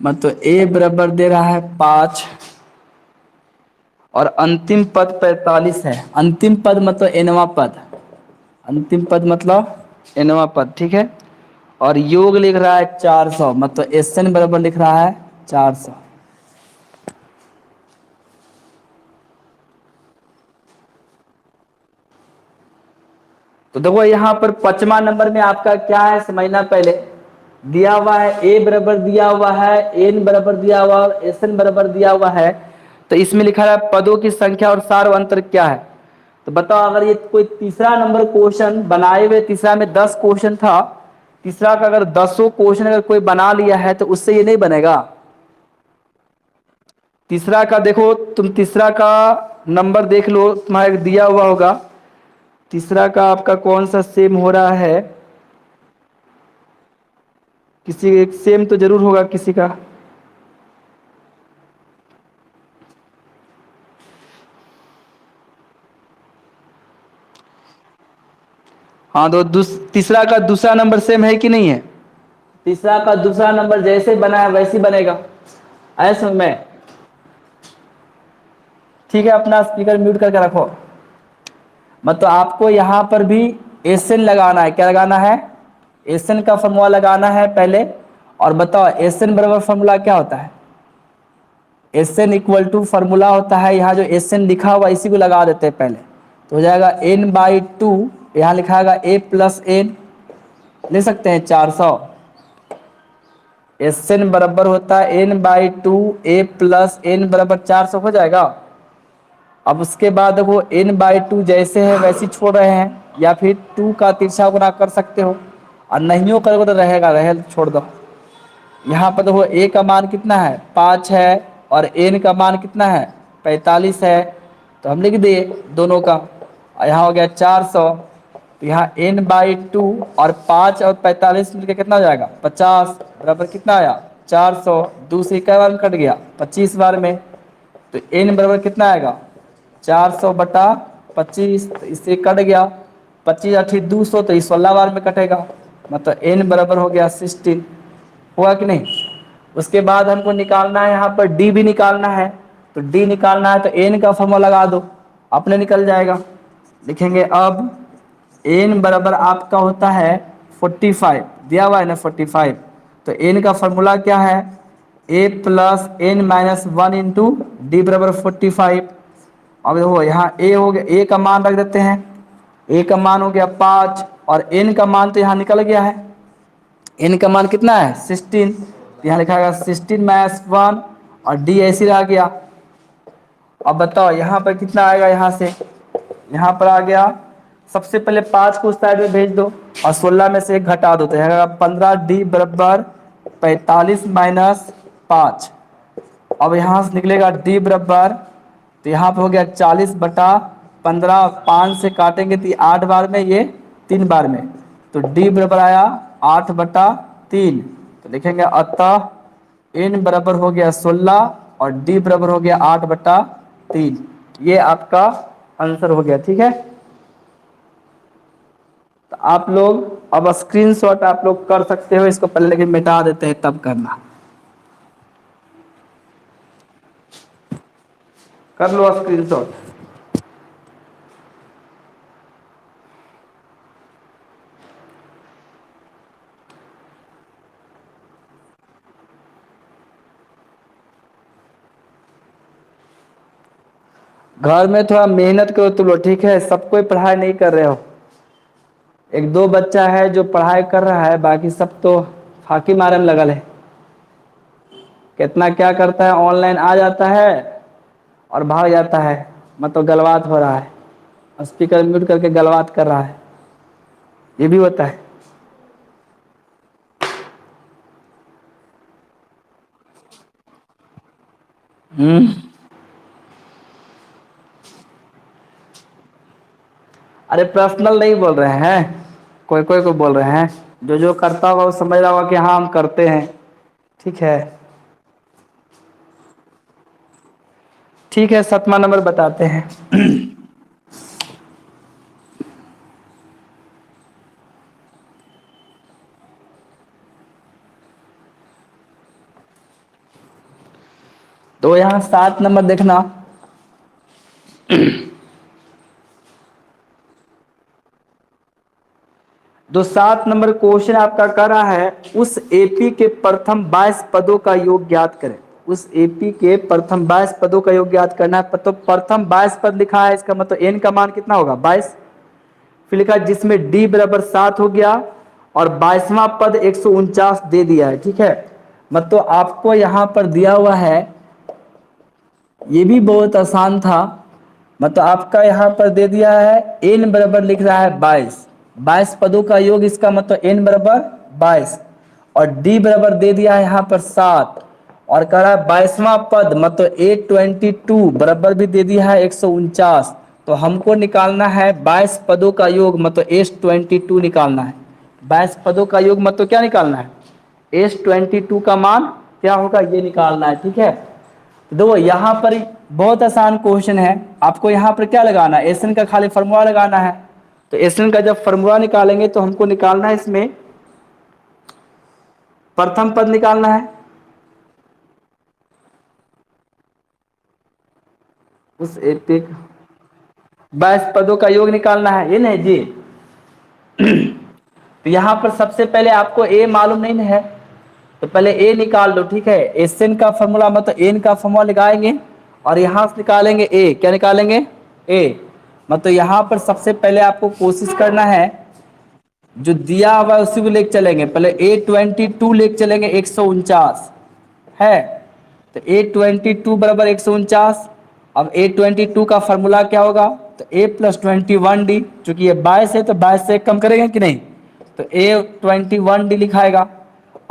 मतलब ए बराबर दे रहा है 5 और अंतिम पद 45 है। अंतिम पद मतलब एनवा पद, अंतिम पद मतलब एनवा पद, ठीक है। और योग लिख रहा है 400, मतलब एस एन बराबर लिख रहा है 400। तो देखो यहाँ पर 5वां नंबर में आपका क्या है समझना। पहले दिया हुआ है ए बराबर दिया हुआ है, एन बराबर दिया हुआ है, एस एन बराबर दिया हुआ है। तो इसमें लिखा है पदों की संख्या और सार अंतर क्या है। तो बताओ अगर ये कोई तीसरा नंबर क्वेश्चन बनाए हुए, तीसरा में 10 क्वेश्चन था, तीसरा का अगर 10 क्वेश्चन अगर कोई बना लिया है तो उससे ये नहीं बनेगा। तीसरा का देखो, तुम तीसरा का नंबर देख लो, तुम्हारे दिया हुआ होगा। तीसरा का आपका कौन सा सेम हो रहा है, किसी एक सेम तो जरूर होगा किसी का। हाँ तो तीसरा का दूसरा नंबर सेम है कि नहीं है? तीसरा का दूसरा नंबर जैसे बना है वैसे बनेगा, ऐसे में। ठीक है, अपना स्पीकर म्यूट करके रखो। मतलब आपको यहाँ पर भी एस एन लगाना है। क्या लगाना है? एस एन का फॉर्मूला लगाना है पहले। और बताओ एस एन बराबर फॉर्मूला क्या होता है? S n equal to formula होता है, यहाँ जो एस एन लिखा हुआ इसी को लगा देते हैं पहले। तो हो जाएगा एन बाई टू, यहाँ लिखा होगा ए प्लस एन, ले सकते हैं 400। एस एन बराबर होता है n by two, a plus n बराबर 400 हो जाएगा। अब उसके बाद देखो एन बाई टू जैसे है वैसे छोड़ रहे हैं, या फिर 2 का तिरछा गुना कर सकते हो, और नहीं करोगे तो रहेगा, रहे छोड़ दो। यहाँ पर देखो ए का मान कितना है 5 है, और एन का मान कितना है 45 है। तो हम लिख दिए दोनों का, और यहाँ हो गया 400। तो यहाँ एन बाई टू और 5 और 45 मिलकर कितना हो जाएगा 50, बराबर कितना आया 400। दूसरी कई बार में कट गया 25 बार में। तो एन बराबर कितना आएगा 400 बटा 25, तो इससे कट गया 25 अठी 200, तो इस 16 बार में कटेगा, मतलब एन बराबर हो गया 16। हुआ कि नहीं? उसके बाद हमको निकालना है यहाँ पर डी भी निकालना है। तो डी निकालना है तो एन का फॉर्मूला लगा दो, अपने निकल जाएगा। लिखेंगे अब एन बराबर आपका होता है 45, दिया हुआ है ना 45। तो एन का फॉर्मूला क्या है? A plus N minus 1 into D बराबर 45। अब देखो यहाँ ए हो गया, ए का मान रख देते हैं। ए का मान हो गया 5 और एन का मान तो यहाँ निकल गया है। एन का मान कितना है 16, तो यहाँ लिखा है 16 माइनस 1, और डी ऐसे रह गया। अब बताओ यहाँ पर कितना आएगा, यहाँ से यहाँ पर आ गया। सबसे पहले 5 को उस साइड में भेज दो और 16 में से 1 घटा दो, तो यहाँ 15 डी बराबर 45 माइनस 5। अब यहाँ से निकलेगा डी बराबर, तो यहाँ पे हो गया 40 बटा 15, 5 से काटेंगे तो 8 बार में, ये 3 बार में। तो डी बराबर आया 8 बटा 3। तो लिखेंगे अतः एन बराबर हो गया 16 और डी बराबर हो गया 8 बटा 3। ये आपका आंसर हो गया, ठीक है। तो आप लोग अब स्क्रीनशॉट आप लोग कर सकते हो इसको, पहले लेकिन मिटा देते हैं तब करना। कर लो स्क्रीनशॉट। घर में थोड़ा मेहनत करो तुम लोग, ठीक है? सब कोई पढ़ाई नहीं कर रहे हो, एक दो बच्चा है जो पढ़ाई कर रहा है, बाकी सब तो फाकी मारे में लगल है। कितना क्या करता है, ऑनलाइन आ जाता है और भाग जाता है, मतलब गलबात हो रहा है, स्पीकर म्यूट करके गलबात कर रहा है, ये भी होता है। हम्म। अरे पर्सनल नहीं बोल रहे हैं, कोई कोई को बोल रहे हैं, जो जो करता होगा वो समझ रहा होगा कि हाँ हम करते हैं, ठीक है? ठीक है, 7वां नंबर बताते हैं। तो यहाँ 7 नंबर देखना। जो 7 नंबर क्वेश्चन आपका कर रहा है, उस एपी के प्रथम 22 पदों का योग ज्ञात करें। उस एपी के प्रथम 22 पदों का योग ज्ञात करना है। तो प्रथम 22 पद लिखा है, इसका मतलब एन का मान कितना होगा? 22। फिर लिखा जिसमें डी बराबर 7 हो गया, और 22वां पद 149 दे दिया है, ठीक है? मतलब आपको यहां पर दिया हुआ है, ये भी बहुत आसान था। मतलब आपका यहाँ पर दे दिया है एन बराबर लिख रहा है 22, 22 पदों का योग, इसका मतलब एन बराबर 22, और डी बराबर दे दिया है यहाँ पर 7, और कह रहा है 22वां पद मतलब A22 बराबर भी दे दिया है 149। तो हमको निकालना है 22 पदों का योग, मतलब S22 निकालना है। 22 पदों का योग मतलब क्या निकालना है? S22 का मान क्या होगा ये निकालना है, ठीक है? देखो यहाँ पर बहुत आसान क्वेश्चन है, आपको यहाँ पर क्या लगाना है? एसएन का खाली फॉर्मूला लगाना है। तो एसएन का जब फॉर्मूला निकालेंगे तो हमको निकालना है इसमें प्रथम पद निकालना है, उस एपिक 22 पदों का योग निकालना है, ये नहीं जी? तो यहाँ पर सबसे पहले आपको ए मालूम नहीं है, तो पहले ए निकाल लो, ठीक है? एसएन का फॉर्मूला मतलब एन का फॉर्मूला लगाएंगे, और यहाँ से निकालेंगे ए, क्या निकालेंगे? ए। मतलब यहाँ पर सबसे पहले आपको कोशिश करना है, जो दिया हुआ है उसी को लेके चलेंगे। पहले A22 लेके चलेंगे 149 है, तो A22 बराबर 149। अब A22 का फॉर्मूला क्या होगा? तो A+21D, चूंकि ये 22 है तो 22 से कम करेंगे कि नहीं, तो A21D लिखाएगा।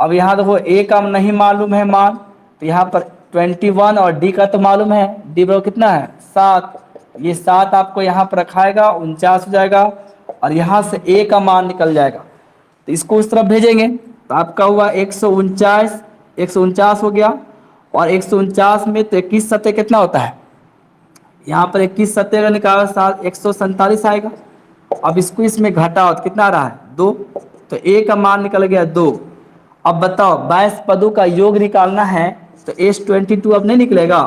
अब यहाँ देखो A का नहीं मालूम है मान, तो यहाँ पर 21, और D का तो मालूम है, D बराबर कितना है? 7। ये 7 आपको यहाँ पर रखाएगा, 49 हो जाएगा, और यहाँ से A का मान निकल जाएगा, तो इसको उस तरफ भेजेंगे, तो आपका हुआ 149, 149 हो गया। और 149 में तो 21 सत्ते कितना होता है? यहाँ पर 21 सत्ते अगर निकाला साथ 147 आएगा। अब इसको इसमें घटाओ तो कितना आ रहा है? 2। तो ए का मान निकल गया 2। अब बताओ 22 पदों का योग निकालना है, तो S22 अब नहीं निकलेगा,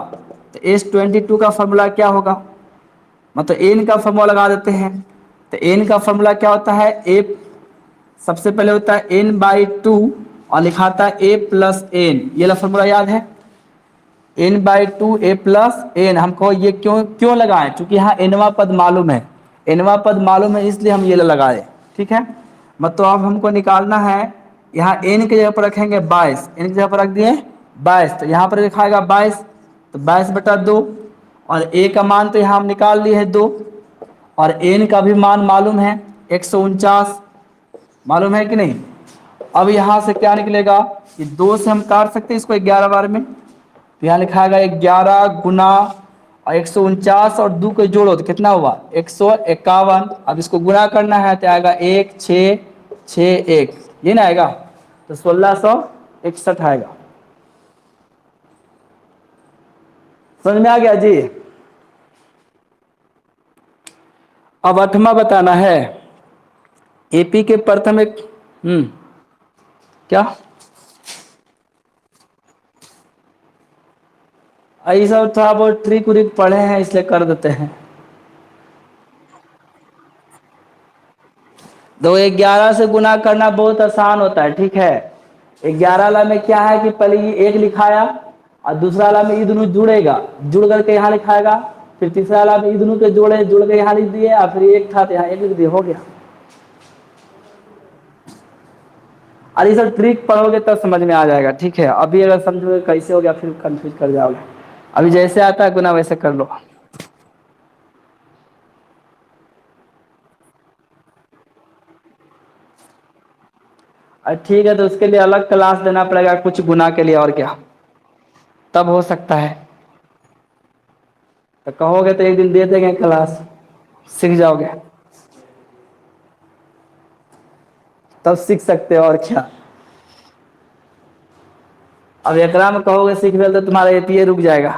तो S22 का फॉर्मूला क्या होगा? मतलब एन का फॉर्मूला लगा देते हैं। तो एन का फॉर्मूला क्या होता है? ए, सबसे पहले होता है n/2, और लिखाता है A+n, ये ला फॉर्मूला याद है? n/2 A+n। हमको ये क्यों क्यों लगाए? क्योंकि यहाँ nवां पद मालूम है, nवां पद मालूम है, इसलिए हम ये लगाए, ठीक है? मतलब अब हमको निकालना है, यहाँ n की जगह पर रखेंगे 22, n की जगह पर रख दिए 22, तो यहाँ पर लिखाएगा 22, तो 22/2, और a का मान तो यहाँ हम निकाल लिए है 2, और n का भी मान मालूम है 149, मालूम है कि नहीं? अब यहाँ से क्या निकलेगा कि 2 से हम काट सकते हैं इसको 11 बार में, तो यहाँ लिखाएगा 11 गुना 149, और 2 को जोड़ो तो कितना हुआ? 151। अब इसको गुना करना है तो आएगा 1661, ये ना आएगा, तो 1661 आएगा। समझ में आ गया जी? अब 8वां बताना है, एपी के प्रथम एक क्या? यही सब थोड़ा बहुत ट्रिक उरिक पढ़े हैं इसलिए कर देते हैं। तो 11 से गुना करना बहुत आसान होता है, ठीक है। 11 वाला में क्या है कि पहले ये एक लिखाया और दूसरा वाला में ये दोनों जुड़ेगा, जुड़ करके यहाँ लिखाएगा, फिर तीसरा वाला में ये दोनों के जोड़े जुड़ के यहाँ लिख दिए और फिर एक था तो यहाँ एक लिख दिए, हो गया। और ये सब ट्रिक पढ़ोगे तब समझ में आ जाएगा, ठीक है। अभी अगर समझोगे कैसे हो गया फिर कंफ्यूज कर जाओगे। अभी जैसे आता है गुना वैसे कर लो। ठीक है, तो उसके लिए अलग क्लास देना पड़ेगा कुछ गुना के लिए, और क्या, तब हो सकता है। तो कहोगे तो एक दिन दे देंगे क्लास, सीख जाओगे, तब सीख सकते हो, और क्या। अब एकरा में कहोगे सीख रहे तो तुम्हारा एपीए रुक जाएगा।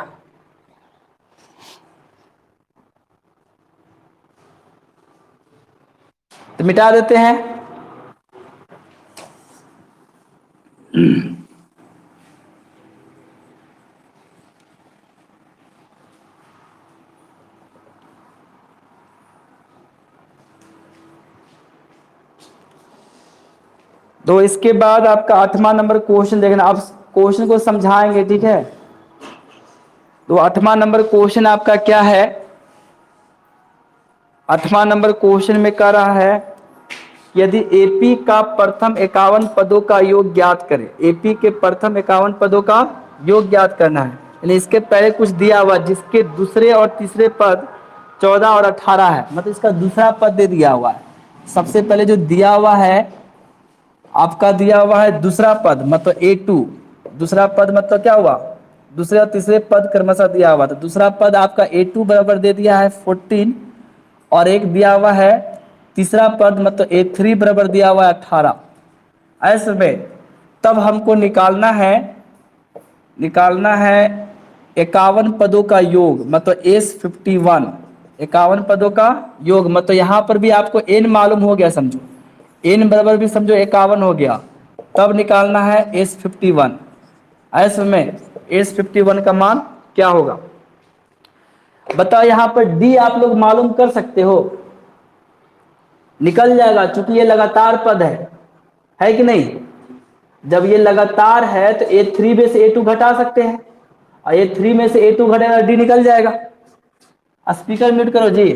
तो मिटा देते हैं। तो इसके बाद आपका 8वां नंबर क्वेश्चन देखना, आप क्वेश्चन को समझाएंगे, ठीक है। तो 8वां नंबर क्वेश्चन आपका क्या है, 8वां नंबर क्वेश्चन में कह रहा है यदि एपी का प्रथम 51 पदों का योग ज्ञात करें। एपी के प्रथम 51 पदों का योग ज्ञात करना है, यानी इसके पहले कुछ दिया हुआ जिसके दूसरे और तीसरे पद 14 और 18 है, मतलब इसका दूसरा पद दे दिया हुआ है। सबसे पहले जो दिया हुआ है आपका, दिया हुआ है दूसरा पद मतलब A2, दूसरा पद मतलब क्या हुआ, दूसरे और तीसरे पद क्रमशः दिया हुआ, तो दूसरा पद आपका A2 बराबर दे दिया है 14, और एक दिया हुआ है तीसरा पद मतलब A3 बराबर दिया हुआ है 18। ऐसे में तब हमको निकालना है 51 पदों का योग मतलब S51, 51 पदों का योग मतलब यहाँ पर भी आपको n मालूम हो गया, समझो n बराबर भी समझो 51 हो गया, तब निकालना है S51। ऐसे में S51 का मान क्या होगा बताओ। यहाँ पर D आप लोग मालूम कर सकते हो, निकल जाएगा चूंकि ये लगातार पद है कि नहीं। जब ये लगातार है तो A3 में से A2 घटा सकते हैं, और A3 में से A2 घटेगा D निकल जाएगा। स्पीकर म्यूट करो जी।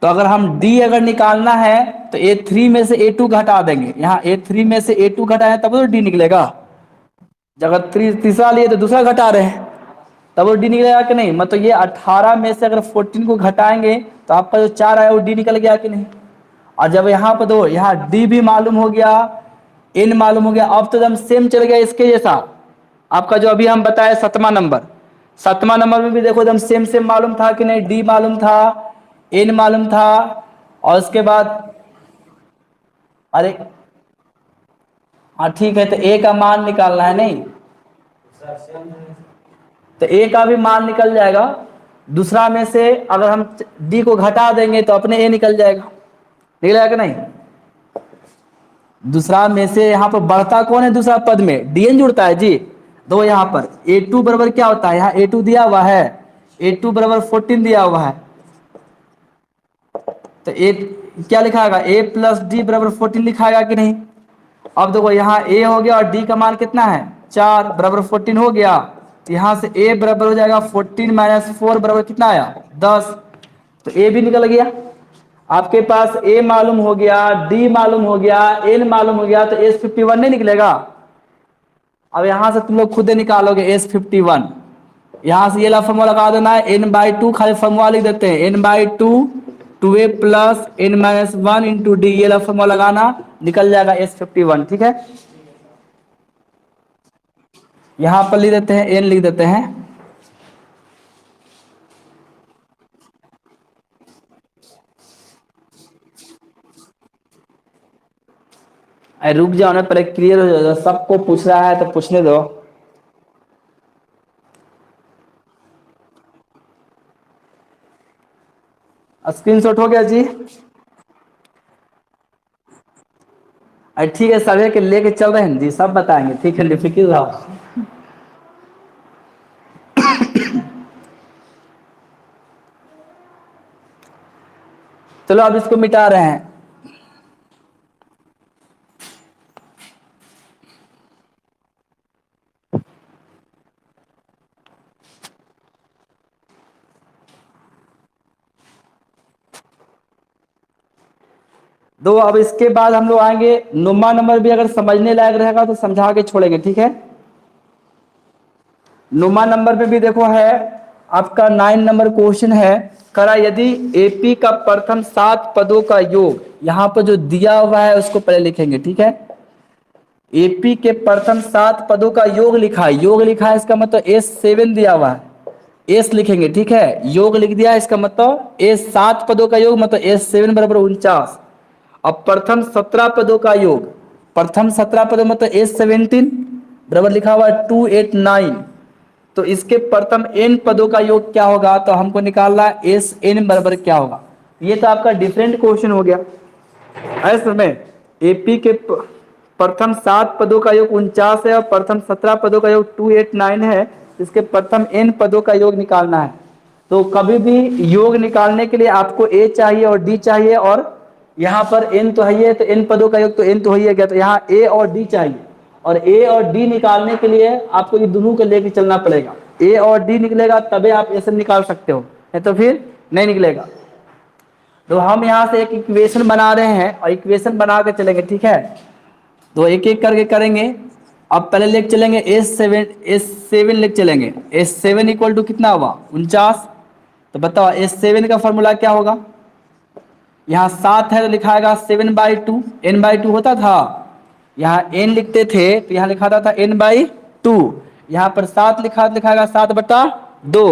तो अगर हम D अगर निकालना है तो A3 में से A2 घटा देंगे, यहाँ A3 में से A2 घटाए तब तो D निकलेगा। जब तीसरा लिए तो दूसरा घटा रहे हैं तब वो D निकलेगा कि नहीं। मतलब ये 18 में से अगर 14 को घटाएंगे तो आपका जो 4 आया वो D निकल गया कि नहीं। और जब यहाँ पर दो, यहाँ D भी मालूम हो गया, N मालूम हो गया, अब तो एकदम सेम चल गया इसके जैसा। आपका जो अभी हम बताए 7वां नंबर में भी देखो एकदम सेम सेम मालूम था कि नहीं। D मालूम था, N मालूम था, और उसके बाद अरे हाँ ठीक है, तो A का मान निकालना है नहीं, तो A का भी मान निकल जाएगा। दूसरा में से अगर हम D को घटा देंगे तो अपने A निकल जाएगा, निकलेगा कि नहीं। दूसरा में से यहाँ पर बढ़ता कौन है, दूसरा पद में DN जुड़ता है जी। तो यहाँ पर A2 बराबर क्या होता है, यहाँ A2 दिया हुआ है, A2 बराबर 14 दिया हुआ है, तो A क्या लिखाएगा, A प्लस D बराबर 14 लिखाएगा कि नहीं। अब देखो यहाँ A हो गया और D का मान कितना है 4 बराबर 14 हो गया, तो यहाँ से A बराबर हो जाएगा 14 माइनस 4 बराबर कितना आया 10, तो A भी निकल गया। आपके पास A मालूम हो गया, D मालूम हो गया, N मालूम हो गया, तो S51 नहीं निकलेगा। अब यहां से तुम लोग खुद निकालोगे S51, यहां से ये ला फॉर्मूला लगा देना है n/2, खाली फॉर्मूला लिख देते हैं n/2 2a plus n minus 1 into D, ये ला फॉर्मूला लगाना, निकल जाएगा S51, ठीक है। यहां पर लिख देते हैं n लिख देते हैं। अरे रुक जाओ ना, पहले क्लियर हो जाओ, सबको पूछ रहा है तो पूछने दो। स्क्रीनशॉट हो गया जी। अरे ठीक है, सभी के लेके चल रहे हैं जी, सब बताएंगे, ठीक है, निफिकिर रहो। चलो अब इसको मिटा रहे हैं। दो, अब इसके बाद हम लोग आएंगे नुम्मा नंबर भी अगर समझने लायक रहेगा तो समझा के छोड़ेंगे, ठीक है। नुम्मा नंबर पे भी देखो है आपका 9 नंबर क्वेश्चन है, करा यदि एपी का प्रथम 7 पदों का योग, यहां पर जो दिया हुआ है उसको पहले लिखेंगे, ठीक है। एपी के प्रथम 7 पदों का योग लिखा है, योग लिखा है इसका मतलब S7 दिया हुआ है, एस लिखेंगे, ठीक है। योग लिख दिया इसका मतलब एस 7 पदों का योग मतलब S7 बराबर 49। अब प्रथम 17 पदों का योग, प्रथम 17 पदों मतलब S17 बराबर लिखा हुआ है 289। तो इसके प्रथम n पदों का योग क्या होगा, तो हमको निकालना है एस एन बराबर क्या होगा। ये तो आपका डिफरेंट क्वेश्चन हो गया। ऐसे में एपी के प्रथम 7 पदों का योग 49 है और प्रथम 17 पदों का योग 289 है। इसके प्रथम n पदों का योग निकालना है। तो कभी भी योग निकालने के लिए आपको a चाहिए और d चाहिए, और यहाँ पर n तो है, तो n पदों का योग तो n तो ही गया, तो यहाँ a और d चाहिए। और a और d निकालने के लिए आपको ये दोनों को लेकर चलना पड़ेगा। a और d निकलेगा तभी आप ऐसे निकाल सकते हो, नहीं तो फिर नहीं निकलेगा। तो हम यहाँ से एक इक्वेशन बना रहे हैं और इक्वेशन बना के चलेंगे, ठीक है। तो एक एक करके करेंगे। अब पहले लेके चलेंगे S7 लेके चलेंगे। S7 इक्वल टू कितना हुआ 49। तो बताओ S7 का फॉर्मूला क्या होगा। यहाँ 7 है तो लिखाएगा 7/2, n/2 होता था। यहाँ n लिखते थे तो यहाँ लिखा था n/2। यहाँ पर 7 लिखाएगा 7/2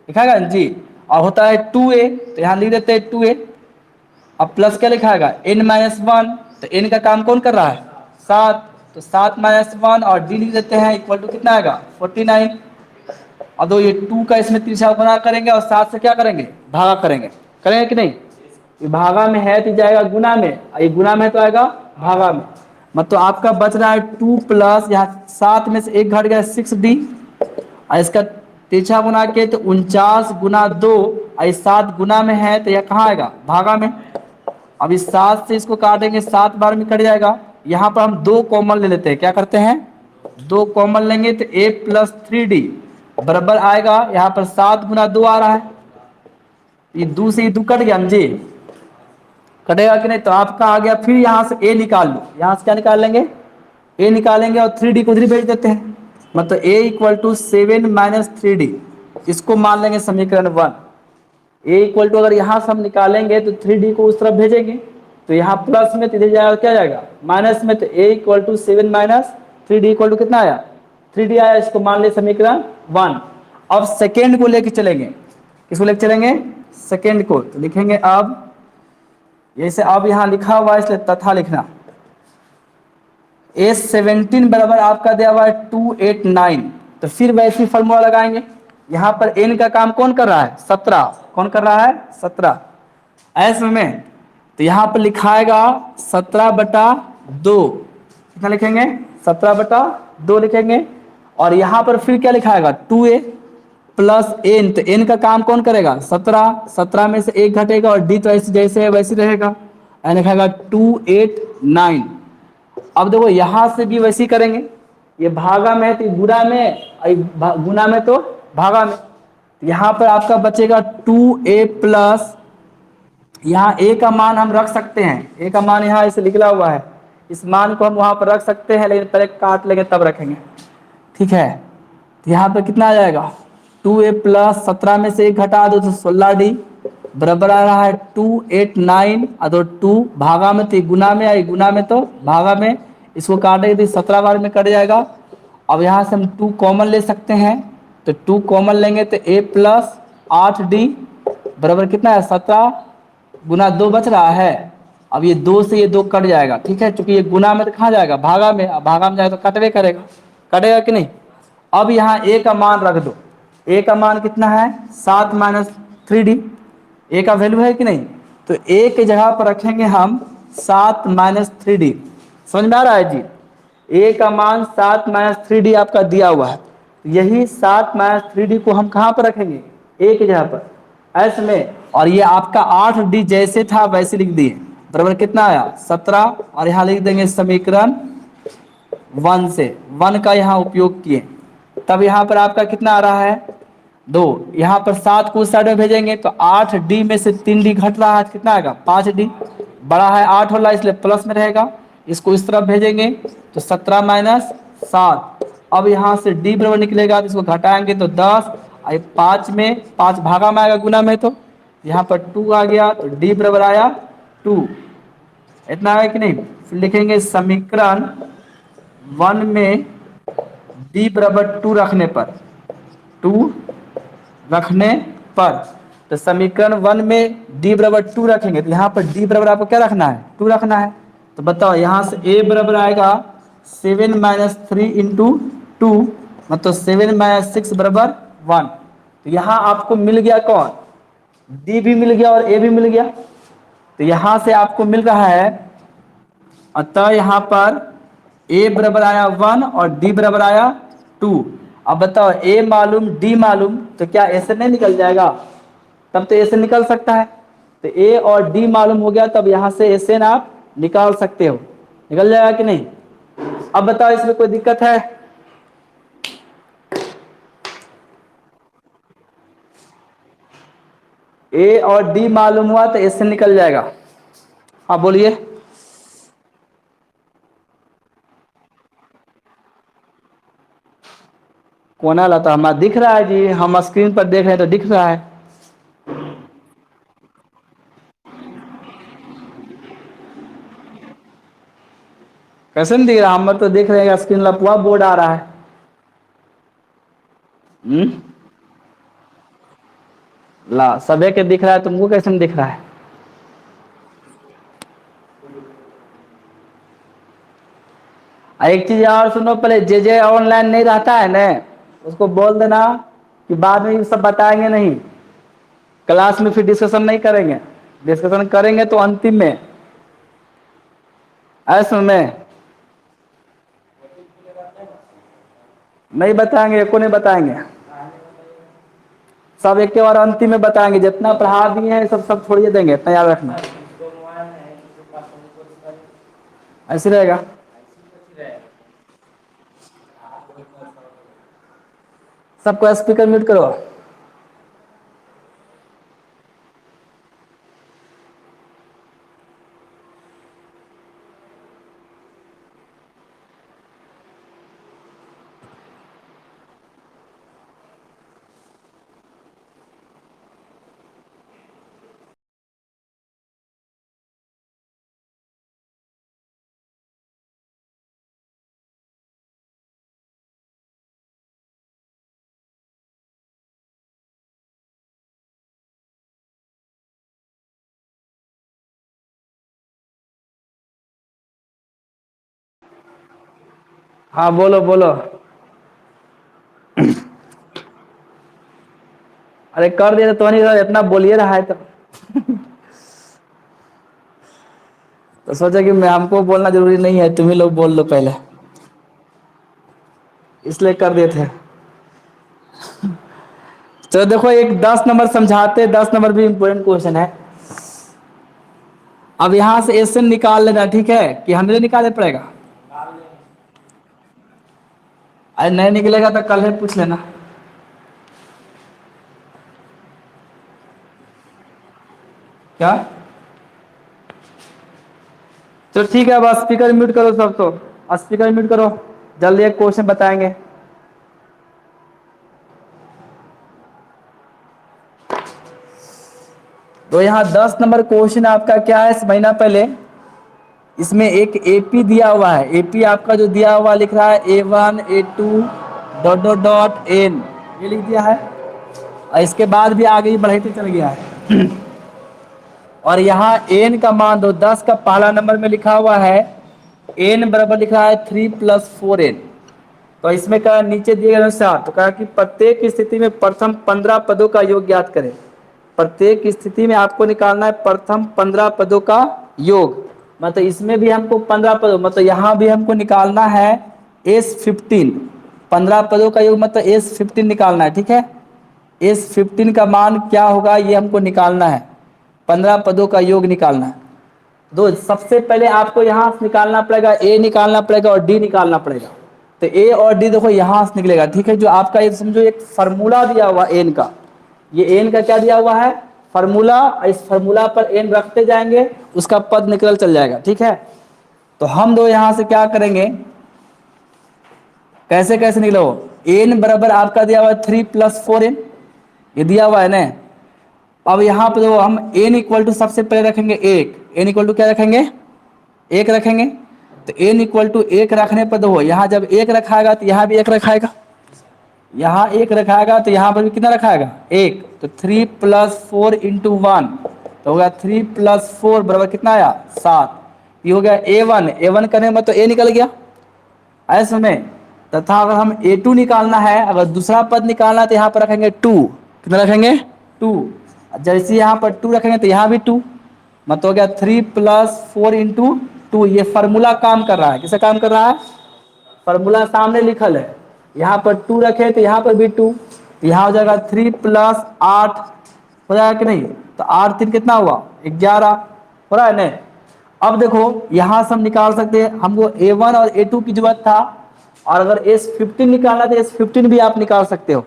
लिखाएगा जी। और होता है 2a तो यहाँ लिख देते हैं 2a। अब प्लस क्या लिखाएगा n-1, तो n का काम कौन कर रहा है 7, तो 7-1 और d लिख देते हैं इक्वल टू कितना आएगा 49। अब दो ये 2 का इसमें तीसरा गुना करेंगे और 7 से क्या करेंगे भागा करेंगे कि नहीं। ये भागा में है तो जाएगा गुना में, ये गुना में तो आएगा भागा में। मतलब आपका बच रहा है 2 प्लस यहाँ 7 में से 1 घट गया 6d, और इसका तीसरा गुना के तो 49 गुना 2, और 7 गुना में है तो यह कहाँ आएगा भागा में। अब इस 7 से इसको काटेंगे 7 बार में कट जाएगा। यहाँ पर हम 2 कॉमन ले लेते हैं, क्या करते हैं 2 कॉमन लेंगे तो a + 3d बराबर आएगा। यहाँ पर 7 गुना 2 आ रहा है, ये 2 से ये 2 कट गया जी, कटेगा कि नहीं। तो आपका आ गया। फिर यहाँ से a निकाल लो, यहाँ से क्या निकाल लेंगे a निकालेंगे और 3d को उधर भेज देते हैं। मतलब a = 7 - 3d, इसको मान लेंगे समीकरण 1। a = अगर यहाँ से हम निकालेंगे तो 3d को उस तरफ भेजेंगे, तो यहाँ प्लस में तो इधर जाएगा क्या जाएगा माइनस में। तो a = 7 - 3d = कितना आया 3d आया, इसको मान ले समीकरण 1। अब सेकेंड को लेके चलेंगे, किसको लेके चलेंगे सेकेंड को। तो लिखेंगे अब जैसे अब यहाँ लिखा हुआ है इसलिए तथा लिखना। S17 बराबर आपका दिया हुआ है 289, तो फिर वैसी फॉर्मूला लगाएंगे। यहाँ पर n का काम कौन कर रहा है 17, कौन कर रहा है 17 ऐसे में। तो यहाँ पर लिखाएगा 17/2, कितना लिखेंगे 17/2 लिखेंगे। और यहाँ पर फिर क्या लिखाएगा 2a + n, तो n का काम कौन करेगा 17 में से 1 घटेगा और d तो ऐसे जैसे है वैसे रहेगा, लिखाएगा 289। अब देखो यहाँ से भी वैसे ही करेंगे, ये भागा में है तो गुणा में, गुना में तो भागा में। यहाँ पर आपका बचेगा 2a + यहाँ a का मान हम रख सकते हैं, a का मान यहाँ इसे निकला हुआ है, इस मान को हम वहाँ पर रख सकते हैं, लेकिन पहले काट लेंगे तब रखेंगे, ठीक है। तो यहाँ पर कितना आ जाएगा 2a + 17 में से 1 घटा दो तो 16d बराबर आ रहा है 289। और 2 भागा में तो गुना में आई, गुना में तो भागा में, इसको काटेंगे तो 17 बार में कट जाएगा। अब यहाँ से हम 2 कॉमन ले सकते हैं, तो 2 कॉमन लेंगे तो a + 8d बराबर कितना है 17 गुना 2 बच रहा है। अब ये 2 से ये 2 कट जाएगा, ठीक है, क्योंकि ये गुना में तो कहाँ जाएगा भागा में, अब भागा में जाएगा तो कटवे करेगा, कटेगा कि नहीं। अब यहाँ a का मान रख दो, a का मान कितना है 7 - 3d, a का वैल्यू है कि नहीं। तो a के जगह पर रखेंगे हम 7 - 3d, समझ में आ रहा है जी। a का मान 7 - 3d आपका दिया हुआ है, यही 7 - 3d को हम कहाँ पर रखेंगे a की जगह पर, एस में, और ये आपका 8D जैसे था वैसे लिख दिए, बराबर कितना आया 17, और यहाँ लिख देंगे समीकरण 1 से 1 का यहाँ उपयोग किए, तब यहाँ पर आपका कितना आ रहा है 2, यहाँ पर 7 को उस साइड में भेजेंगे तो 8D में से 3D घट रहा है, कितना आएगा 5D, बड़ा है 8 वाला इसलिए प्लस में रहेगा, इसको इस तरफ भेजेंगे तो 17 माइनस 7, अब यहाँ से D बराबर निकलेगा तो इसको घटाएंगे तो 10, 5 में 5 भागा में आएगा गुना में, तो यहाँ पर 2 आ गया तो D बराबर आया 2, इतना आया कि नहीं। फिर लिखेंगे समीकरण 1 में D बराबर 2 रखने पर, 2 रखने पर, तो समीकरण 1 में D बराबर 2 रखेंगे तो यहाँ पर D बराबर आपको क्या रखना है 2 रखना है, तो बताओ यहाँ से A बराबर आएगा 7 माइनस 3 इंटू 2, मतलब 7 माइनस 6 बराबर 1, तो यहाँ आपको मिल गया कौन D भी मिल गया और A भी मिल गया, तो यहाँ से आपको मिल रहा है, अतः यहाँ पर A बराबर आया 1 और D बराबर आया 2। अब बताओ A मालूम D मालूम तो क्या A से नहीं निकल जाएगा, तब तो A से निकल सकता है, तो A और D मालूम हो गया, तब यहाँ से A से आप निकाल सकते हो, निकल जाएगा कि नहीं। अब बताओ इसमें कोई दिक्कत है, A और D मालूम हुआ तो A से निकल जाएगा। हाँ बोलिए। कोना लाता हमारा दिख रहा है जी, हम स्क्रीन पर देख रहे हैं तो दिख रहा है। कैसे नहीं दिख रहा, हम तो देख रहे हैं स्क्रीन लपुआ बोर्ड आ रहा है। ला सबे के दिख रहा है, तुमको कैसे नहीं दिख रहा है। एक चीज और सुनो, पहले जे ऑनलाइन नहीं रहता है ना, उसको बोल देना कि बाद में ये सब बताएंगे नहीं, क्लास में फिर डिस्कशन नहीं करेंगे, डिस्कशन करेंगे तो अंतिम में, ऐसे में नहीं बताएंगे, एको नहीं बताएंगे, सब एक के बार अंतिम में बताएंगे, जितना पढ़ा दिए हैं सब सब छोड़िए देंगे, इतना याद रखना। ऐसे रहेगा। सबको स्पीकर म्यूट करो। हाँ बोलो बोलो। अरे कर दिया तो नहीं, इतना बोलिए रहा है तो सोचा कि मैं हमको बोलना जरूरी नहीं है, तुम ही लोग बोल लो पहले, इसलिए कर दिए थे। चलो देखो, एक 10 नंबर समझाते, 10 नंबर भी इंपोर्टेंट क्वेश्चन है। अब यहां से एस निकाल लेना, ठीक है कि हमें निकालना पड़ेगा, अरे नहीं निकलेगा तो कल ही पूछ लेना। क्या, तो ठीक है, अब स्पीकर म्यूट करो सब, तो स्पीकर म्यूट करो, जल्दी एक क्वेश्चन बताएंगे। तो यहाँ 10 नंबर क्वेश्चन आपका क्या है, महीना पहले इसमें एक एपी दिया हुआ है, एपी आपका जो दिया हुआ लिख रहा है A1 A2 dot dot dot N, ये लिख दिया है, और इसके बाद भी आगे ही बढ़ते चल गया है। और यहाँ एन का मान दो, 10 का पहला नंबर में लिखा हुआ है एन बराबर लिख रहा है 3 + 4n, तो इसमें कहा नीचे दिए गए अनुसार, तो कहा कि प्रत्येक स्थिति में प्रथम 15 पदों का योग ज्ञात करें। प्रत्येक स्थिति में आपको निकालना है प्रथम 15 पदों का योग, मतलब इसमें भी हमको 15 पदों, मतलब यहाँ भी हमको निकालना है S15, 15 पदों का योग मतलब S15 निकालना है, ठीक है। इस 15 का मान क्या होगा ये हमको निकालना है, 15 पदों का योग निकालना है। दो सबसे पहले आपको यहाँ से निकालना पड़ेगा, ए निकालना पड़ेगा और डी निकालना पड़ेगा। तो ए और डी देखो यहाँ से निकलेगा, ठीक है। जो आपका एक समझो एक फार्मूला दिया हुआ एन का, ये एन का क्या दिया हुआ है, फार्मूला। इस फार्मूला पर एन रखते जाएंगे, उसका पद निकल चल जाएगा, ठीक है। तो हम दो यहाँ से क्या करेंगे, कैसे कैसे निकलो, एन बराबर आपका दिया हुआ है 3 + 4n, ये दिया हुआ है ना। अब यहाँ पर हम n इक्वल टू सबसे पहले रखेंगे एक, n इक्वल टू क्या रखेंगे, एक रखेंगे। तो n इक्वल टू एक रखने पर देखो यहाँ जब एक रखाएगा तो यहाँ भी एक रखाएगा, यहाँ एक रखाएगा तो यहाँ पर भी कितना रखाएगा, एक। तो 3 + 4 × 1 तो हो गया 3 + 4 बराबर कितना आया, 7। ये हो गया a1 करने में तो a निकल गया ऐसे में। तथा अगर हम a2 निकालना है, अगर दूसरा पद निकालना है तो यहाँ पर रखेंगे 2, कितना रखेंगे 2। जैसे यहाँ पर 2 रखेंगे तो यहाँ भी 2, मतलब हो गया 3 + 4 × 2। ये फार्मूला काम कर रहा है, किसे काम कर रहा है, फार्मूला सामने लिखल है। यहाँ पर 2 रखे तो यहाँ पर भी 2, यहाँ हो जाएगा 3 + 8 हो जाएगा कि नहीं। तो 8 3 कितना हुआ, 11 हो रहा है नहीं। अब देखो यहाँ से हम निकाल सकते हैं, हमको a1 और a2 की जरूरत था, और अगर S15 निकालना तो S15 भी आप निकाल सकते हो,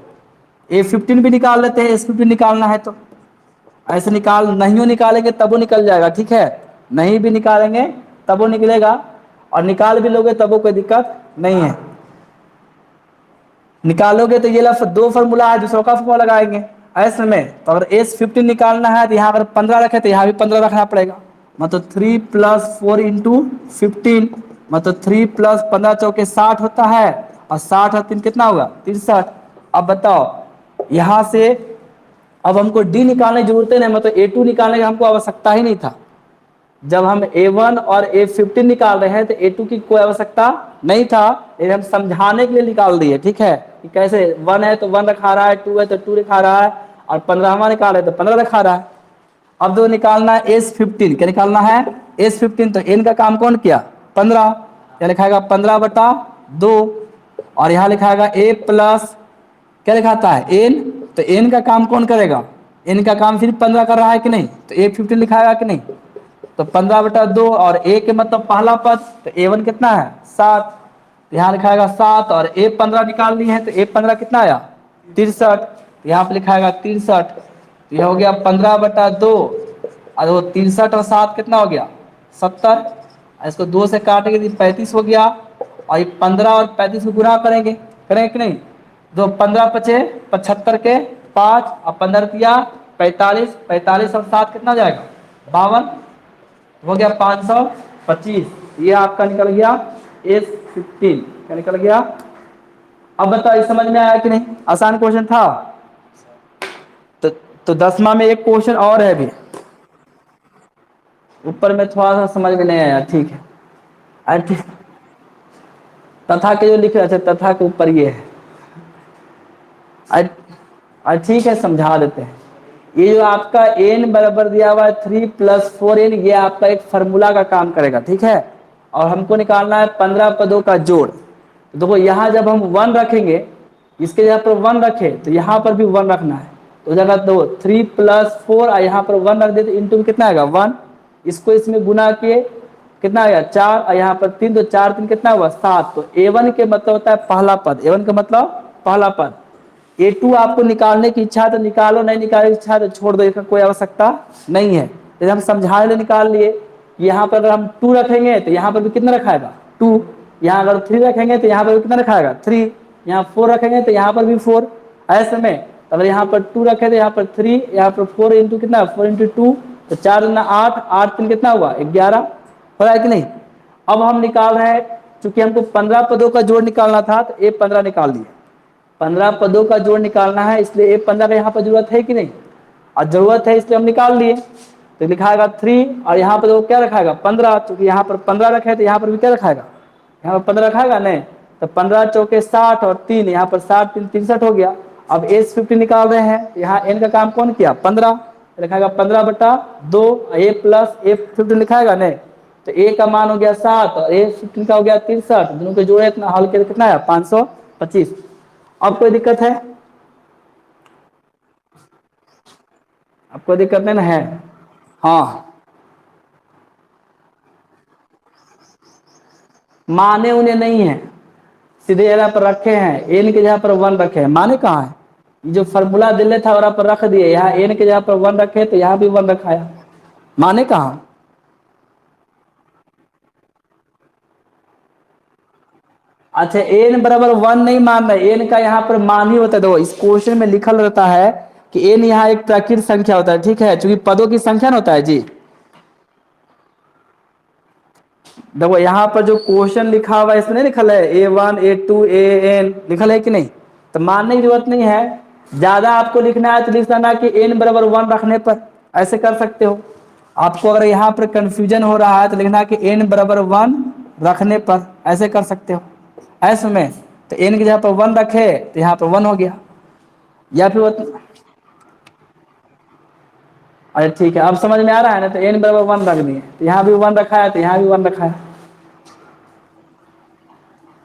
A15 भी निकाल लेते हैं। S15 निकालना है तो ऐसे निकाल, नहीं निकालेंगे तब वो निकल जाएगा, ठीक है। नहीं भी निकालेंगे तब वो निकलेगा, और निकाल भी लोगे तब वो कोई दिक्कत नहीं है। निकालोगे तो ये दो फार्मूला है, दूसरों का फार्मूला लगाएंगे ऐसे में। तो अगर S15 निकालना है तो यहाँ अगर 15 रखे तो यहाँ भी 15 रखना पड़ेगा, मतलब 3 + 4 × 15, मतलब 3 + 15 चौके 60 होता है, और 60 और 3 कितना होगा, 63। अब बताओ यहाँ से अब हमको डी निकालने की जरूरत नहीं, मतलब A2 निकालने की हमको आवश्यकता ही नहीं था। जब हम A1 और A15 निकाल रहे हैं तो A2 की कोई आवश्यकता नहीं था, लेकिन हम समझाने के लिए निकाल दिए, ठीक है। कि कैसे 1 है तो 1 रखा रहा है, 2 है तो 2 रखा रहा है, और 15वां निकाल रहे तो 15 रखा रहा है। अब दो निकालना है S15, क्या निकालना है, S15। तो n का काम कौन किया, 15, क्या लिखाएगा 15/2, और यहाँ लिखाएगा a प्लस क्या लिखाता है n। तो n का काम कौन करेगा, n का काम फिर 15 कर रहा है कि नहीं, तो A15 लिखाएगा कि नहीं। तो 15/2 और a के मतलब पहला पद, तो a1 कितना है 7, तो यहाँ लिखाएगा 7, और A15 निकाल ली है तो A15 कितना आया 63, यहाँ पे लिखाएगा 63। तो यह हो गया 15/2, और वो 63 और 7 कितना हो गया 70। इसको 2 से काटेंगे तो 35 हो गया, और ये 15 और 35 को गुणा करेंगे कि नहीं। तो 15 × 5 = 75 के 5, और 15 × 45, 45 और 7 कितना हो जाएगा 52, हो गया 525। ये आपका निकल गया S15, क्या निकल गया। अब बताओ ये समझ में आया कि नहीं, आसान क्वेश्चन था। तो 10वां में एक क्वेश्चन और है भी, ऊपर में थोड़ा सा समझ में नहीं आया, ठीक है। तथा के जो लिख रहे थे, तथा के ऊपर ये है, ठीक है समझा देते हैं। ये जो आपका n बराबर दिया हुआ है 3 + 4n, ये आपका एक फार्मूला का काम करेगा, ठीक है। और हमको निकालना है 15 पदों का जोड़। तो देखो यहाँ जब हम 1 रखेंगे, इसके जगह पर 1 रखे तो यहाँ पर भी 1 रखना है। तो जगह दो 3 + 4, और यहाँ पर 1 रख दे तो इंटू कितना आएगा 1, इसको इसमें गुना किए कितना आएगा 4, और यहाँ पर 3, तो 4 3 कितना हुआ 7। तो A1 के मतलब होता है पहला पद, A1 का मतलब पहला पद। A2 आपको निकालने की इच्छा तो निकालो, नहीं निकालने की इच्छा तो छोड़ दो, इसका कोई आवश्यकता नहीं है। जैसे हम समझाने लिए निकाल लिए, यहाँ पर अगर हम 2 रखेंगे तो यहाँ पर भी कितना रखाएगा 2, यहाँ अगर 3 रखेंगे तो यहाँ पर भी कितना रखाएगा 3, यहाँ 4 रखेंगे तो यहाँ पर भी 4। ऐसे में अगर यहाँ पर 2 रखे तो यहाँ पर 3, यहाँ पर 4 इंटू कितना 4 × 2, तो 4 × 8, 8 3 कितना हुआ 11, हो रहा है कि नहीं। अब हम निकाल रहे हैं, चूंकि हमको 15 पदों का जोड़ निकालना था तो A15 निकाल दिए। 15 पदों का जोड़ निकालना है, इसलिए A15 का यहाँ पर जरूरत है कि नहीं, और जरूरत है इसलिए हम निकाल लिए। तो लिखाएगा 3, और यहाँ पर क्या रखाएगा 15, क्योंकि यहाँ पर 15 रखे तो यहाँ पर भी क्या रखाएगा, यहाँ पर 15 रखाएगा नहीं। तो 15 चौके 60, और 3 यहाँ पर 60 3 63 हो गया। अब S15 निकाल रहे हैं, यहाँ n का काम कौन किया 15, लिखाएगा 15/2, a प्लस A15 लिखाएगा नहीं। तो a का मान हो गया 7, और A15 का हो गया 63, दोनों के जोड़े इतना हल के कितना है 525। अब कोई दिक्कत है, आपको दिक्कत नहीं ना है? हाँ, माने उन्हें नहीं है, सीधे जगह पर रखे हैं, एन के जगह पर वन रखे हैं, माने कहाँ है? ये जो फॉर्मूला दिले था और पर रख दिए, यहाँ एन के जगह पर वन रखे तो यहाँ भी वन रखाया, माने कहाँ? अच्छा, एन बराबर वन नहीं मान रहे, एन का यहाँ पर मान ही होता है। देखो इस क्वेश्चन में लिखल रहता है कि एन यहाँ एक प्राकृत संख्या होता है, ठीक है, क्योंकि पदों की संख्या ना होता है जी। देखो यहाँ पर जो क्वेश्चन लिखा हुआ है इसमें नहीं लिखल है A1 A2 AN, लिखल है कि नहीं? तो मानने की जरूरत नहीं है, ज्यादा आपको लिखना है तो लिख देना कि n बराबर वन रखने पर, ऐसे कर सकते हो। आपको अगर यहाँ पर कंफ्यूजन हो रहा है तो लिखना कि n बराबर वन रखने पर, ऐसे कर सकते हो। ऐसे में तो n की जगह पर वन रखे तो यहाँ पर वन हो गया, या फिर अरे ठीक है, अब समझ में आ रहा है ना? तो n बराबर वन रख दिए, तो यहाँ भी वन रखा है तो यहाँ भी वन रखा है,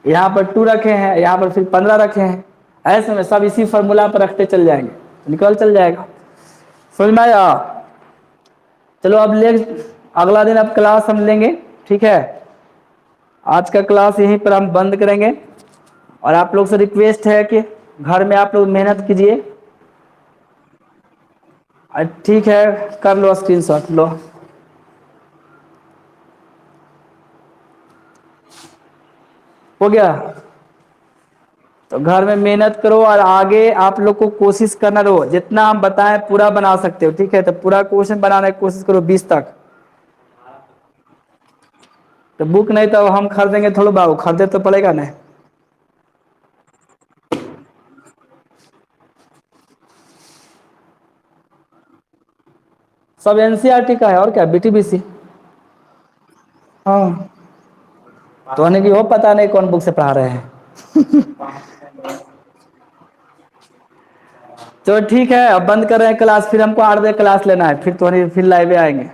यहाँ पर 2 रखे हैं, यहाँ पर फिर 15 रखे हैं। ऐसे में सब इसी फॉर्मूला पर रखते चल जाएंगे, निकल चल जाएगा। समझ में आया? चलो अब ले, अगला दिन अब क्लास हम लेंगे, ठीक है। आज का क्लास यहीं पर हम बंद करेंगे, और आप लोग से रिक्वेस्ट है कि घर में आप लोग मेहनत कीजिए। ठीक है, कर लो स्क्रीनशॉट लो। हो गया? तो घर में मेहनत करो, और आगे आप लोग को कोशिश करना रहो, जितना हम बताएं पूरा बना सकते हो, ठीक है। तो पूरा क्वेश्चन बनाने की कोशिश करो 20 तक। तो बुक नहीं तो हम खरीदेंगे थोड़ा बाबू, खरीदे तो पड़ेगा ना। सब एनसीईआरटी का है, और क्या बीटीबीसी। हाँ, तो उन्हें की वो पता नहीं कौन बुक से पढ़ा रहे हैं। तो ठीक है, अब बंद कर रहे हैं क्लास, फिर हमको 8 बजे क्लास लेना है, फिर तो फिर लाइव आएंगे,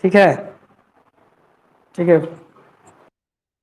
ठीक है। ठीक है।